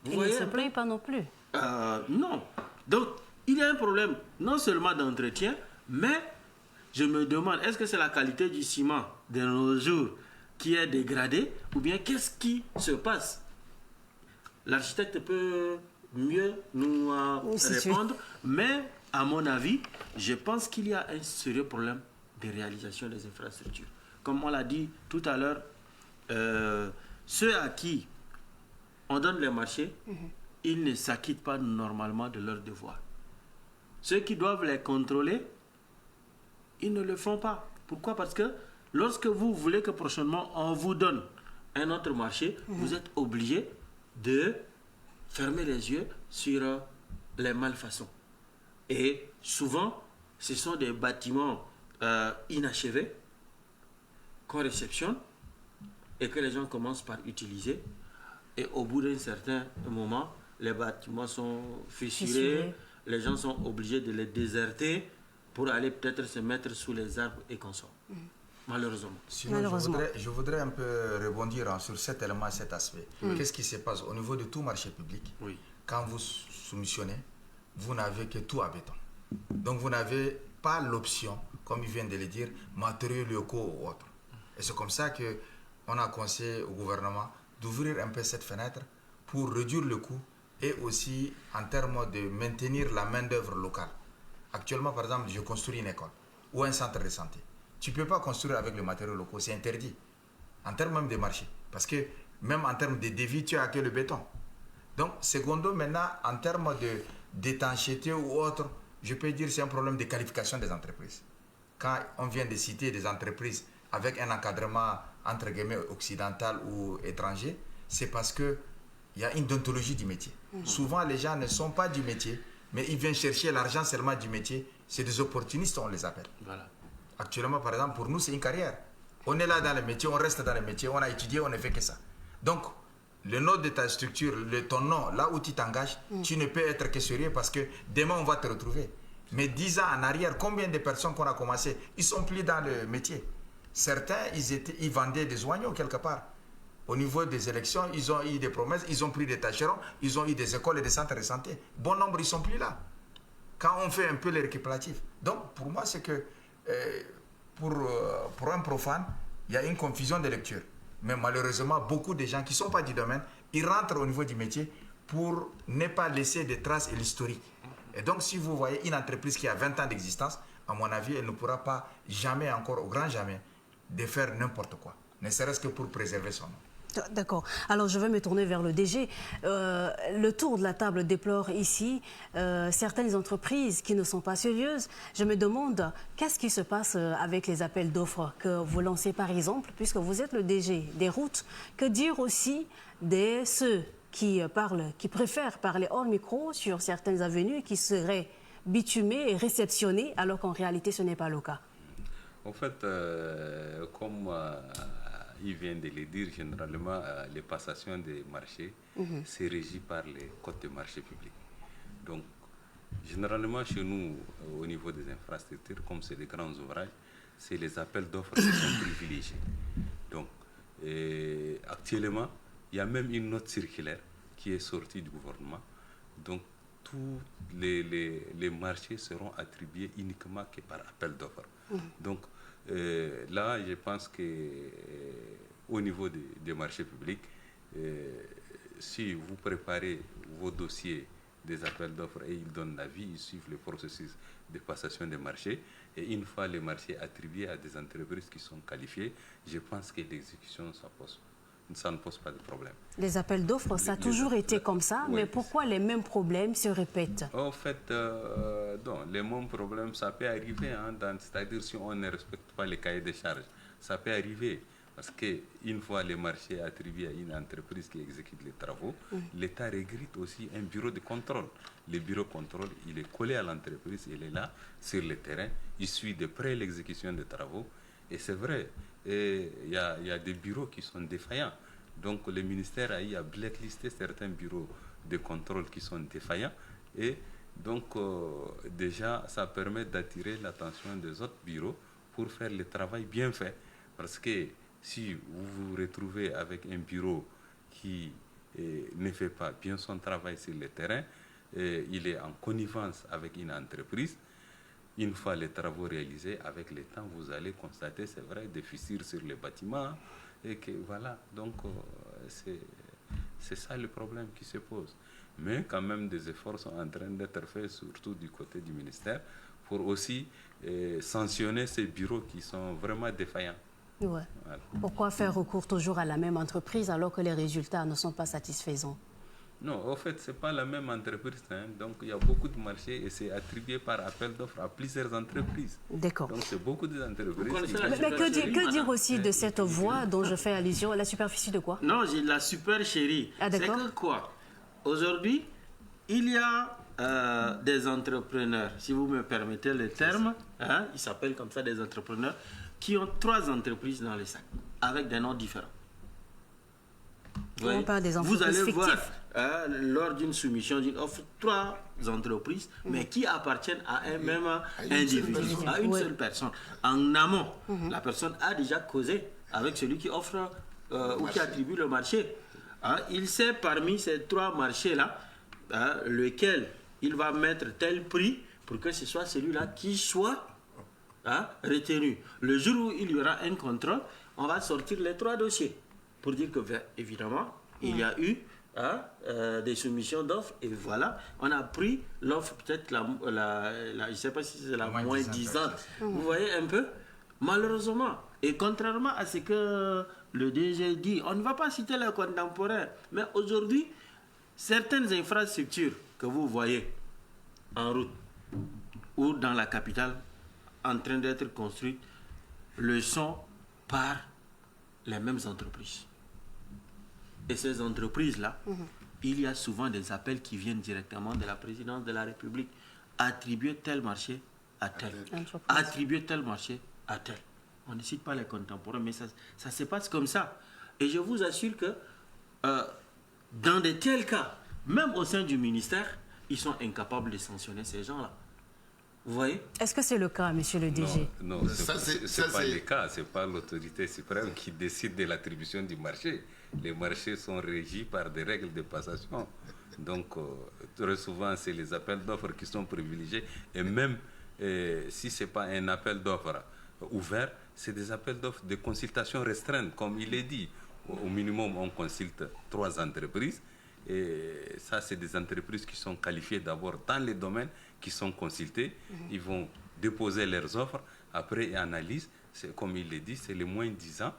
Il ne se plaint pas non plus. Non. Donc, il y a un problème non seulement d'entretien, mais je me demande, est-ce que c'est la qualité du ciment de nos jours qui est dégradée ou bien qu'est-ce qui se passe? L'architecte peut mieux nous répondre, mais à mon avis, je pense qu'il y a un sérieux problème de réalisation des infrastructures. Comme on l'a dit tout à l'heure, ceux à qui on donne les marchés, ils ne s'acquittent pas normalement de leurs devoirs. Ceux qui doivent les contrôler, ils ne le font pas. Pourquoi? Parce que lorsque vous voulez que prochainement on vous donne un autre marché, vous êtes obligé de fermer les yeux sur les malfaçons. Et souvent, ce sont des bâtiments inachevés qu'on réceptionne et que les gens commencent par utiliser. Et au bout d'un certain moment, les bâtiments sont fissurés, les gens sont obligés de les déserter pour aller peut-être se mettre sous les arbres et consommer. Malheureusement. Sinon, je voudrais un peu rebondir sur cet élément, cet aspect. Qu'est-ce qui se passe au niveau de tout marché public? Quand vous soumissionnez, vous n'avez que tout à béton. Donc vous n'avez pas l'option, comme il vient de le dire, matériaux locaux ou autres. Et c'est comme ça qu'on a conseillé au gouvernement d'ouvrir un peu cette fenêtre pour réduire le coût et aussi en termes de maintenir la main-d'œuvre locale. Actuellement, par exemple, je construis une école ou un centre de santé. Tu ne peux pas construire avec les matériaux locaux, c'est interdit. En termes même de marché. Parce que même en termes de devis, tu as que le béton. Donc, secondo, maintenant, en termes d'étanchéité ou autre, je peux dire que c'est un problème de qualification des entreprises. Quand on vient de citer des entreprises avec un encadrement, entre guillemets, occidental ou étranger, c'est parce qu'il y a une déontologie du métier. Souvent, les gens ne sont pas du métier, mais ils viennent chercher l'argent seulement du métier. C'est des opportunistes, on les appelle. Voilà. Actuellement, par exemple, pour nous, c'est une carrière. On est là dans le métier, on reste dans le métier, on a étudié, on ne fait que ça. Donc, le nom de ta structure, ton nom, là où tu t'engages, tu ne peux être que sérieux parce que demain, on va te retrouver. Mais 10 ans en arrière, combien de personnes qu'on a commencé, ils sont plus dans le métier. Certains, ils vendaient des oignons quelque part. Au niveau des élections, ils ont eu des promesses, ils ont pris des tâcherons, ils ont eu des écoles et des centres de santé. Bon nombre, ils ne sont plus là. Quand on fait un peu les récapitulatifs. Donc, pour moi, c'est que pour un profane, il y a une confusion de lecture. Mais malheureusement, beaucoup de gens qui ne sont pas du domaine, ils rentrent au niveau du métier pour ne pas laisser des traces et l'historique. Et donc, si vous voyez une entreprise qui a 20 ans d'existence, à mon avis, elle ne pourra pas jamais encore, au grand jamais, de faire n'importe quoi, ne serait-ce que pour préserver son nom. D'accord. Alors, je vais me tourner vers le DG. Le tour de la table déplore ici certaines entreprises qui ne sont pas sérieuses. Je me demande, qu'est-ce qui se passe avec les appels d'offres que vous lancez, par exemple, puisque vous êtes le DG des routes? Que dire aussi de ceux qui préfèrent parler hors micro sur certaines avenues qui seraient bitumées et réceptionnées, alors qu'en réalité, ce n'est pas le cas? En fait, comme il vient de le dire, généralement, les passations des marchés, c'est régi par les codes de marché public. Donc, généralement, chez nous, au niveau des infrastructures, comme c'est des grands ouvrages, c'est les appels d'offres qui sont privilégiés. Donc, actuellement, il y a même une note circulaire qui est sortie du gouvernement. Donc, tous les marchés seront attribués uniquement que par appel d'offres. Donc, là, je pense qu'au niveau des marchés publics, si vous préparez vos dossiers des appels d'offres et ils donnent l'avis, ils suivent le processus de passation des marchés, et une fois les marchés attribués à des entreprises qui sont qualifiées, je pense que l'exécution, ça ne pose pas de problème. Les appels d'offres, ça a toujours été comme ça, oui. Mais pourquoi les mêmes problèmes se répètent? En fait, les mêmes problèmes, ça peut arriver, c'est-à-dire si on ne respecte pas les cahiers de charges, ça peut arriver. Parce qu'une fois les marchés attribués à une entreprise qui exécute les travaux, l'État recrute aussi un bureau de contrôle. Le bureau de contrôle, il est collé à l'entreprise, il est là, sur le terrain, il suit de près l'exécution des travaux. Et c'est vrai, il y a des bureaux qui sont défaillants. Donc le ministère a eu à blacklister certains bureaux de contrôle qui sont défaillants. Et donc déjà, ça permet d'attirer l'attention des autres bureaux pour faire le travail bien fait. Parce que si vous vous retrouvez avec un bureau qui ne fait pas bien son travail sur le terrain, il est en connivence avec une entreprise, une fois les travaux réalisés, avec le temps, vous allez constater, c'est vrai, des fissures sur les bâtiments. Et que voilà, donc c'est ça le problème qui se pose. Mais quand même, des efforts sont en train d'être faits, surtout du côté du ministère, pour aussi sanctionner ces bureaux qui sont vraiment défaillants. Ouais. Voilà. Pourquoi faire recours toujours à la même entreprise alors que les résultats ne sont pas satisfaisants? Non, en fait, ce n'est pas la même entreprise. Donc, il y a beaucoup de marchés et c'est attribué par appel d'offres à plusieurs entreprises. D'accord. Donc, c'est beaucoup d'entreprises. Mais que dire aussi de cette voie dont je fais allusion? La superficie de quoi? Non, j'ai la supercherie. Ah, c'est d'accord. que quoi? Aujourd'hui, il y a des entrepreneurs, si vous me permettez le terme, hein, ils s'appellent comme ça des entrepreneurs, qui ont 3 entreprises dans les sacs, avec des noms différents. On parle des entreprises vous allez fictives. voir, lors d'une soumission d'une offre, 3 entreprises, mais qui appartiennent à un même individu, à une seule personne. En amont, la personne a déjà causé avec celui qui offre ou qui attribue le marché. Il sait parmi ces 3 marchés-là, lequel il va mettre tel prix pour que ce soit celui-là qui soit retenu. Le jour où il y aura un contrôle, on va sortir les 3 dossiers pour dire que, évidemment, il y a eu des soumissions d'offres et voilà, on a pris l'offre peut-être je ne sais pas si c'est la moins disante. Vous voyez un peu? Malheureusement, et contrairement à ce que le DG dit, on ne va pas citer les contemporains, mais aujourd'hui, certaines infrastructures que vous voyez en route ou dans la capitale en train d'être construites le sont par les mêmes entreprises. Et ces entreprises-là, il y a souvent des appels qui viennent directement de la présidence de la République. Attribuer tel marché à tel. Attribuer tel marché à tel. On ne cite pas les contemporains, mais ça se passe comme ça. Et je vous assure que dans de tels cas, même au sein du ministère, ils sont incapables de sanctionner ces gens-là. Vous voyez? Est-ce que c'est le cas, monsieur le DG? Non, ce n'est pas le cas. Ce n'est pas l'autorité suprême qui décide de l'attribution du marché. Les marchés sont régis par des règles de passation. Donc, très souvent, c'est les appels d'offres qui sont privilégiés. Et même si ce n'est pas un appel d'offres ouvert, c'est des appels d'offres de consultation restreinte, comme il est dit. Au minimum, on consulte 3 entreprises. Et ça, c'est des entreprises qui sont qualifiées d'abord dans les domaines qui sont consultés. Ils vont déposer leurs offres. Après analyse, comme il l'a dit, c'est les moins 10 ans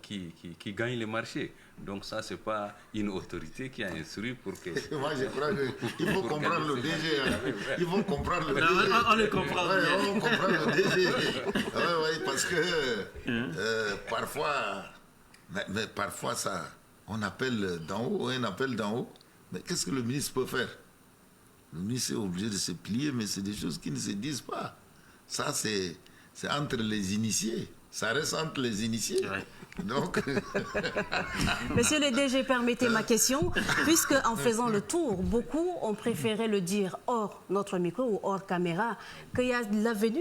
qui gagnent le marché. Donc ça, ce n'est pas une autorité qui a instruit pour que... Moi, je crois qu'il faut comprendre le DG. Il faut comprendre le DG. On le comprend bien. On comprend le DG. Parce que parfois... Mais parfois, ça... On appelle d'en haut, un appel d'en haut. Mais qu'est-ce que le ministre peut faire? Le ministre est obligé de se plier, mais c'est des choses qui ne se disent pas. Ça, c'est entre les initiés. Ça reste entre les initiés. Ouais. Donc... Monsieur le DG, permettez ma question, puisque en faisant le tour, beaucoup ont préféré le dire hors notre micro ou hors caméra, qu'il y a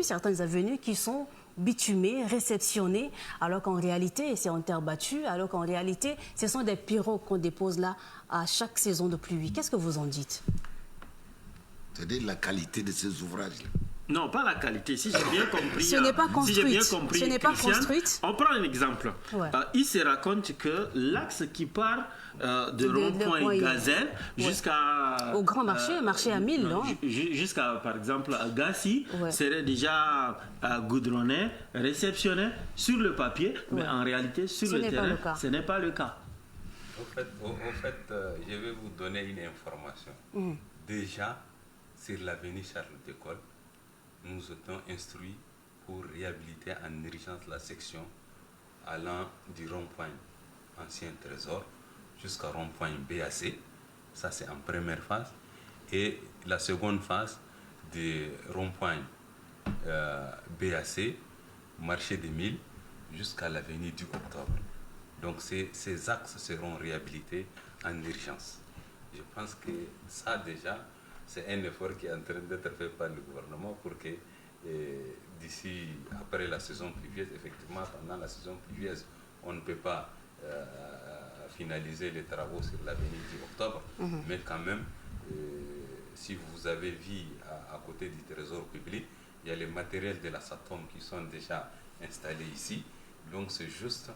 certaines avenues qui sont bitumées, réceptionnées, alors qu'en réalité, c'est en terre battue, alors qu'en réalité, ce sont des pirogues qu'on dépose là à chaque saison de pluie. Qu'est-ce que vous en dites? C'est-à-dire la qualité de ces ouvrages-là. Non, pas la qualité. Si j'ai bien compris, Ce n'est pas construite. Si j'ai bien compris, Ce n'est pas Christiane, construite. on prend un exemple. Ouais. Il se raconte que l'axe qui part de rond-point Gazelle jusqu'à... Au grand marché, marché à 1000, non? Jusqu'à, par exemple, à Gassi, Ouais. serait déjà goudronné, réceptionné sur le papier, mais en réalité, sur Ce le n'est pas terrain, le cas. ce n'est pas le cas. En fait, je vais vous donner une information. Déjà, sur l'avenue Charles de Gaulle, nous étions instruits pour réhabiliter en urgence la section allant du rond-point Ancien Trésor jusqu'à rond-point BAC. Ça, c'est en première phase. Et la seconde phase du rond-point BAC, marché des Milles, jusqu'à l'avenue du Octobre. Donc, ces axes seront réhabilités en urgence. Je pense que ça, déjà, c'est un effort qui est en train d'être fait par le gouvernement pour que d'ici, après la saison pluvieuse, effectivement, pendant la saison pluvieuse, on ne peut pas finaliser les travaux sur l'avenue du Octobre, mais quand même, si vous avez vu à côté du trésor public, il y a les matériels de la SATOM qui sont déjà installés ici. Donc c'est juste,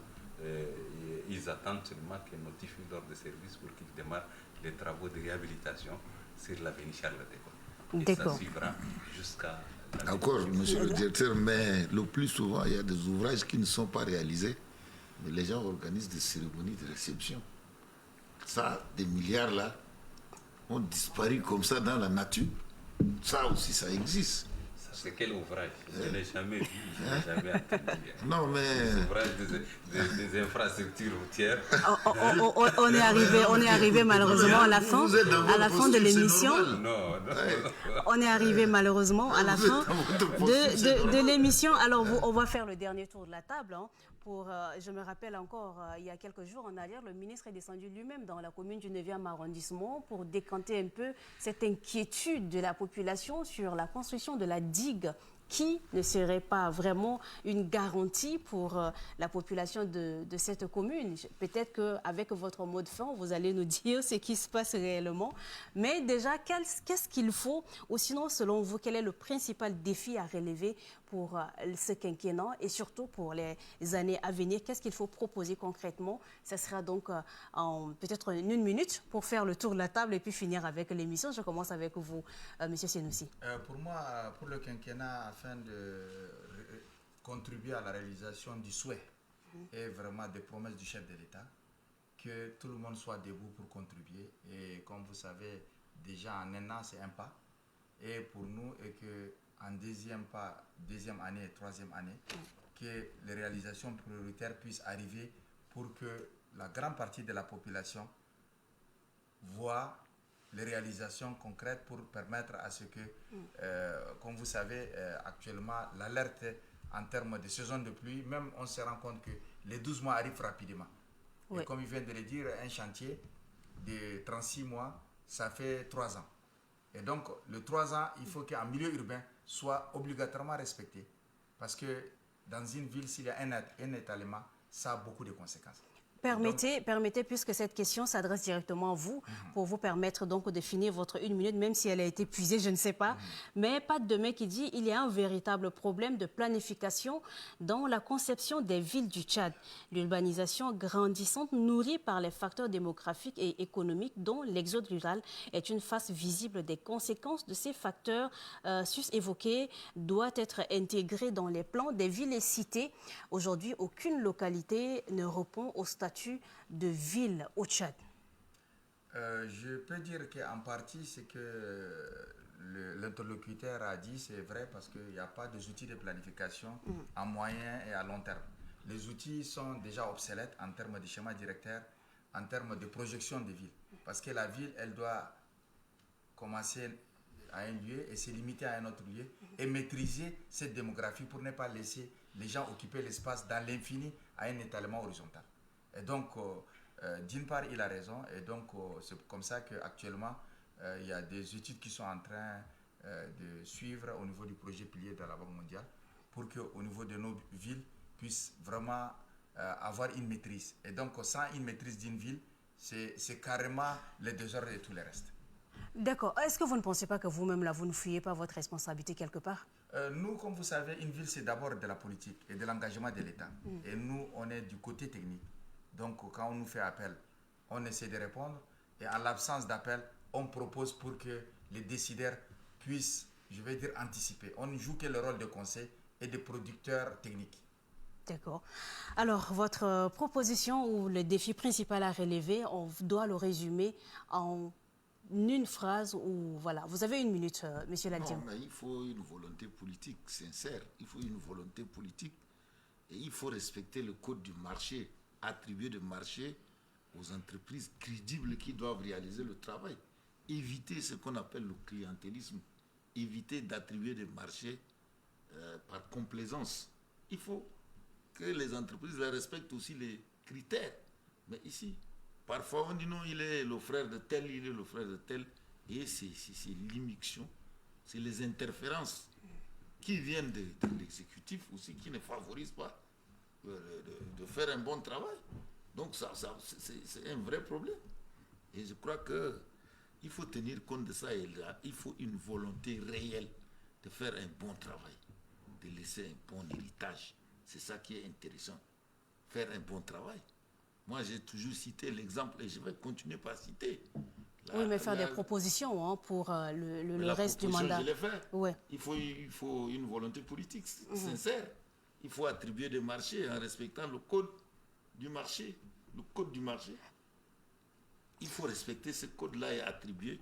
ils attendent seulement qu'ils notifient l'ordre de service pour qu'ils démarrent les travaux de réhabilitation sur l'avenue Charles de Gaulle. Et ça suivra jusqu'à... D'accord, monsieur le directeur, mais le plus souvent, il y a des ouvrages qui ne sont pas réalisés, mais les gens organisent des cérémonies de réception. Ça, des milliards là, ont disparu comme ça dans la nature. Ça aussi, ça existe. C'est quel ouvrage? Je ne l'ai jamais vu, je n'ai jamais entendu. Non, mais... Des ouvrages des infrastructures routières. On est arrivé malheureusement à la fin de l'émission. Non. On est arrivé malheureusement à la fin de l'émission. Alors, on va faire le dernier tour de la table. Je me rappelle encore, il y a quelques jours en arrière, le ministre est descendu lui-même dans la commune du 9e arrondissement pour décanter un peu cette inquiétude de la population sur la construction de la digue qui ne serait pas vraiment une garantie pour la population de cette commune. Peut-être qu'avec votre mot de fin, vous allez nous dire ce qui se passe réellement. Mais déjà, qu'est-ce qu'il faut, ou sinon, selon vous, quel est le principal défi à relever pour ce quinquennat et surtout pour les années à venir? Qu'est-ce qu'il faut proposer concrètement? Ce sera donc peut-être une minute pour faire le tour de la table et puis finir avec l'émission. Je commence avec vous, M. Senoussi. Pour moi, pour le quinquennat, afin de contribuer à la réalisation du souhait et vraiment des promesses du chef de l'État, que tout le monde soit debout pour contribuer. Et comme vous savez, déjà en un an, c'est un pas. Et pour nous, et que en deuxième année et troisième année, que les réalisations prioritaires puissent arriver pour que la grande partie de la population voit les réalisations concrètes pour permettre à ce que, comme vous savez, actuellement, l'alerte en termes de saison de pluie, même on se rend compte que les 12 mois arrivent rapidement. Oui. Et comme il vient de le dire, un chantier de 36 mois, ça fait 3 ans. Et donc, le 3 ans, il faut qu'en milieu urbain, soit obligatoirement respecté. Parce que dans une ville, s'il y a un étalement, ça a beaucoup de conséquences. Permettez, puisque cette question s'adresse directement à vous, pour vous permettre donc de finir votre 1 minute, même si elle a été épuisée, je ne sais pas. Mais pas de demain qui dit il y a un véritable problème de planification dans la conception des villes du Tchad. L'urbanisation grandissante, nourrie par les facteurs démographiques et économiques, dont l'exode rural est une face visible des conséquences de ces facteurs sus-évoqués, doit être intégrée dans les plans des villes et cités. Aujourd'hui, aucune localité ne répond au statut de ville au Tchad. Je peux dire qu'en partie, ce que l'interlocuteur a dit, c'est vrai parce qu'il n'y a pas des outils de planification à moyen et à long terme. Les outils sont déjà obsolètes en termes de schéma directeur, en termes de projection des villes. Parce que la ville, elle doit commencer à un lieu et se limiter à un autre lieu et maîtriser cette démographie pour ne pas laisser les gens occuper l'espace dans l'infini à un étalement horizontal. Et donc, d'une part, il a raison. Et donc, c'est comme ça qu'actuellement, il y a des études qui sont en train de suivre au niveau du projet pilier de la Banque mondiale pour qu'au niveau de nos villes, puissent vraiment avoir une maîtrise. Et donc, sans une maîtrise d'une ville, c'est carrément le désordre de tout le reste. D'accord. Est-ce que vous ne pensez pas que vous-même, là, vous ne fuyez pas votre responsabilité quelque part? Nous, comme vous savez, une ville, c'est d'abord de la politique et de l'engagement de l'État. Et nous, on est du côté technique. Donc, quand on nous fait appel, on essaie de répondre. Et en l'absence d'appel, on propose pour que les décideurs puissent, je vais dire, anticiper. On ne joue que le rôle de conseil et de producteur technique. D'accord. Alors, votre proposition ou le défi principal à relever, on doit le résumer en une phrase ou voilà. Vous avez 1 minute, Monsieur Laldian. Non, mais il faut une volonté politique sincère. Il faut une volonté politique et il faut respecter le code du marché, attribuer de marché aux entreprises crédibles qui doivent réaliser le travail. Éviter ce qu'on appelle le clientélisme. Éviter d'attribuer des marchés par complaisance. Il faut que les entreprises respectent aussi les critères. Mais ici, parfois on dit non, il est le frère de tel, il est le frère de tel. Et c'est l'immixtion, c'est les interférences qui viennent de l'exécutif aussi, qui ne favorisent pas de faire un bon travail. Donc c'est un vrai problème. Et je crois qu'il faut tenir compte de ça. Et là, il faut une volonté réelle de faire un bon travail, de laisser un bon héritage. C'est ça qui est intéressant. Faire un bon travail. Moi, j'ai toujours cité l'exemple et je vais continuer par citer. Oui, mais faire des propositions hein, pour le reste du mandat. Je l'ai fait. Ouais. Il faut une volonté politique sincère. Il faut attribuer des marchés en respectant le code du marché. Le code du marché. Il faut respecter ce code-là et attribuer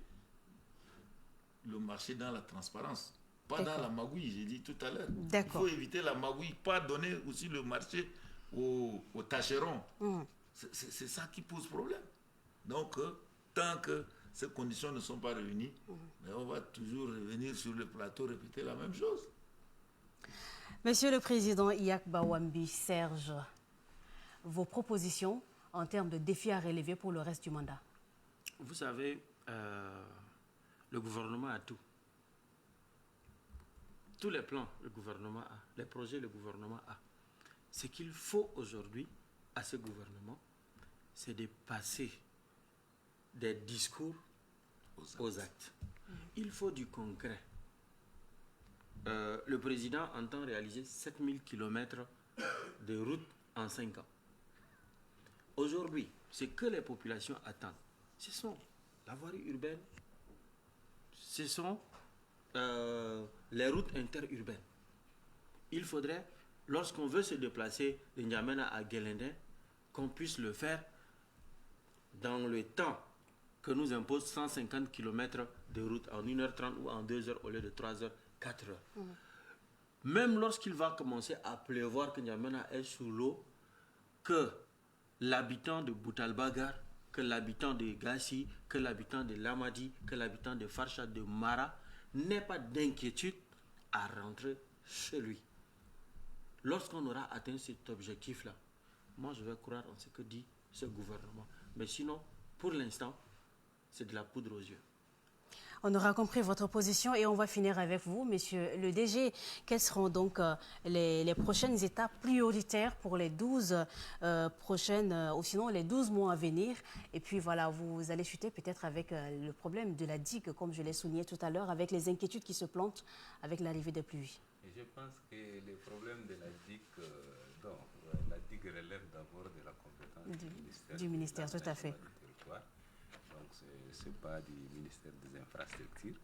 le marché dans la transparence. Pas dans la magouille, j'ai dit tout à l'heure. Il faut éviter la magouille, pas donner aussi le marché aux tâcherons. C'est ça qui pose problème. Donc, tant que ces conditions ne sont pas réunies, mais on va toujours revenir sur le plateau, répéter la même chose. Monsieur le Président Iyak Bawambi, Serge, vos propositions en termes de défis à relever pour le reste du mandat? Vous savez, le gouvernement a tout. Tous les plans, le gouvernement a. Les projets, le gouvernement a. Ce qu'il faut aujourd'hui à ce gouvernement, c'est de passer des discours aux actes. Il faut du concret. Le président entend réaliser 7000 km de route en 5 ans. Aujourd'hui, ce que les populations attendent, ce sont la voirie urbaine, ce sont les routes interurbaines. Il faudrait, lorsqu'on veut se déplacer de N'Djamena à Guelendin, qu'on puisse le faire dans le temps que nous impose 150 km de route en 1h30 ou en 2h au lieu de 3h, 4h. Même lorsqu'il va commencer à pleuvoir, que N'Djamena est sous l'eau, que l'habitant de Boutalbagar, que l'habitant de Gassi, que l'habitant de Lamadi, que l'habitant de Farsha, de Mara, n'ait pas d'inquiétude à rentrer chez lui. Lorsqu'on aura atteint cet objectif-là, moi je vais croire en ce que dit ce gouvernement. Mais sinon, pour l'instant, c'est de la poudre aux yeux. On aura compris votre position et on va finir avec vous, monsieur le DG. Quelles seront donc les prochaines étapes prioritaires pour les 12 ou sinon les 12 mois à venir? Et puis voilà, vous allez chuter peut-être avec le problème de la digue, comme je l'ai souligné tout à l'heure, avec les inquiétudes qui se plantent avec l'arrivée des pluies. Et je pense que les problèmes de la digue, la digue relève d'abord de la compétence du ministère, tout à fait. Donc, ce n'est pas du ministère des Infrastructures.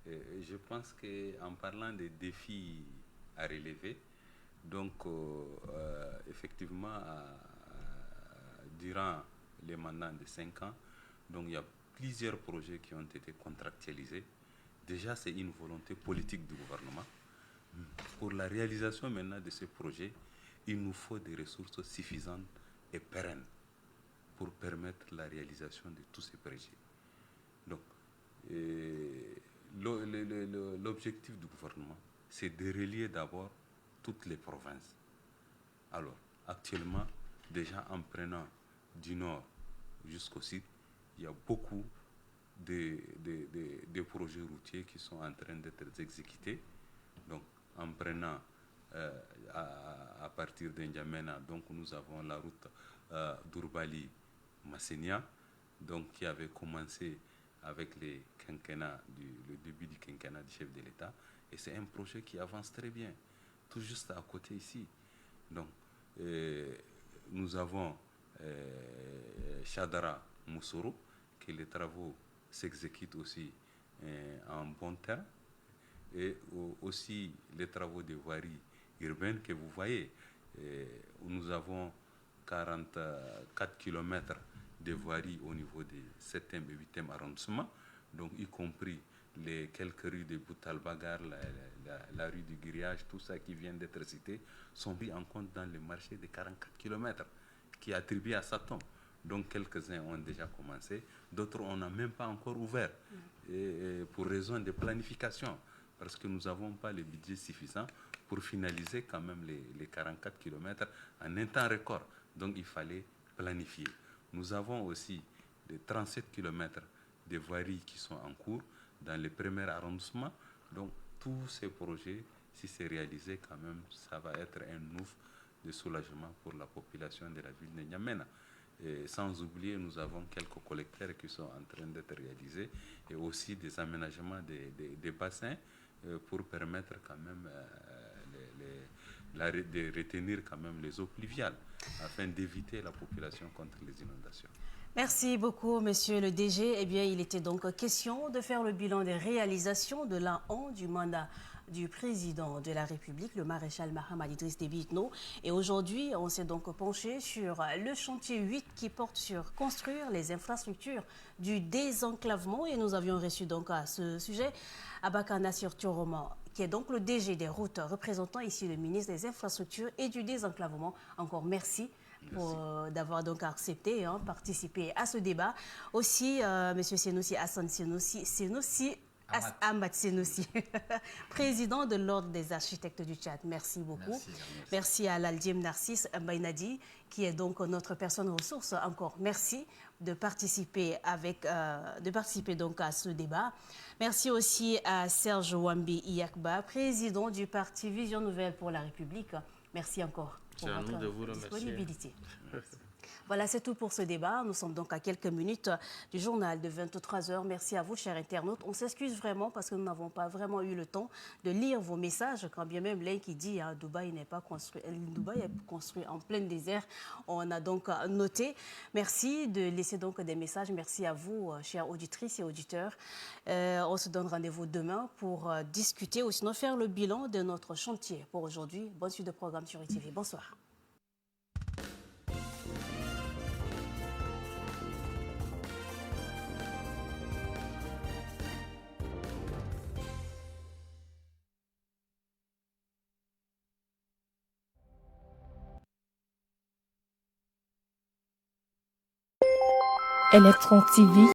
Et je pense qu'en parlant des défis à relever, donc effectivement, durant les mandats de 5 ans, donc, il y a plusieurs projets qui ont été contractualisés. Déjà, c'est une volonté politique du gouvernement. Pour la réalisation maintenant de ces projets, il nous faut des ressources suffisantes et pérennes pour permettre la réalisation de tous ces projets. Donc, l'objectif du gouvernement, c'est de relier d'abord toutes les provinces. Alors, actuellement, déjà en prenant du nord jusqu'au sud, il y a beaucoup de projets routiers qui sont en train d'être exécutés. Donc, en prenant à partir de N'Djamena, donc nous avons la route d'Ourbali-Massenia, donc qui avait commencé avec le début du quinquennat du chef de l'État, et c'est un projet qui avance très bien, tout juste à côté ici. Donc, nous avons Chadara-Moussoro, que les travaux s'exécutent aussi en bon terme, et aussi les travaux de voirie urbaine que vous voyez. Nous avons 44 km de voirie au niveau du 7e et 8e arrondissement, donc y compris les quelques rues de Boutalbagar, la rue du Grillage, tout ça qui vient d'être cité, sont pris en compte dans le marché de 44 km qui est attribué à Satom. Donc quelques-uns ont déjà commencé, d'autres on n'a même pas encore ouvert, et pour raison de planification, parce que nous n'avons pas le budget suffisant pour finaliser quand même les 44 km en un temps record. Donc il fallait planifier. Nous avons aussi les 37 km de voiries qui sont en cours dans le premier arrondissement. Donc tous ces projets, si c'est réalisé quand même, ça va être un ouf de soulagement pour la population de la ville de N'Djamena. Et sans oublier, nous avons quelques collecteurs qui sont en train d'être réalisés et aussi des aménagements des bassins pour permettre quand même de retenir quand même les eaux pluviales afin d'éviter la population contre les inondations. Merci beaucoup, monsieur le DG. Eh bien, il était donc question de faire le bilan des réalisations de l'an 1 du mandat du président de la République, le maréchal Mahamat Idriss Déby Itno. Et aujourd'hui, on s'est donc penché sur le chantier 8 qui porte sur construire les infrastructures du désenclavement. Et nous avions reçu donc à ce sujet Abaka Nassir Thioroma, qui est donc le DG des routes, représentant ici le ministre des Infrastructures et du désenclavement. Encore merci d'avoir donc accepté, participer à ce débat. Aussi, M. Senoussi Hassan Senoussi Ahmad Senoussi, président de l'Ordre des architectes du Tchad. Merci beaucoup. Merci à l'Aldim Narcisse Mbaynadi, qui est donc notre personne ressource. Encore merci de participer donc à ce débat. Merci aussi à Serge Wambi Iyakba, président du parti Vision Nouvelle pour la République. Merci encore pour votre disponibilité. Voilà, c'est tout pour ce débat. Nous sommes donc à quelques minutes du journal de 23h. Merci à vous, chers internautes. On s'excuse vraiment parce que nous n'avons pas vraiment eu le temps de lire vos messages. Quand bien même l'un qui dit Dubaï n'est pas construit, Dubaï est construit en plein désert. On a donc noté. Merci de laisser donc des messages. Merci à vous, chères auditrices et auditeurs. On se donne rendez-vous demain pour discuter ou sinon faire le bilan de notre chantier. Pour aujourd'hui, bonne suite de programme sur ITV. Bonsoir. Electron TV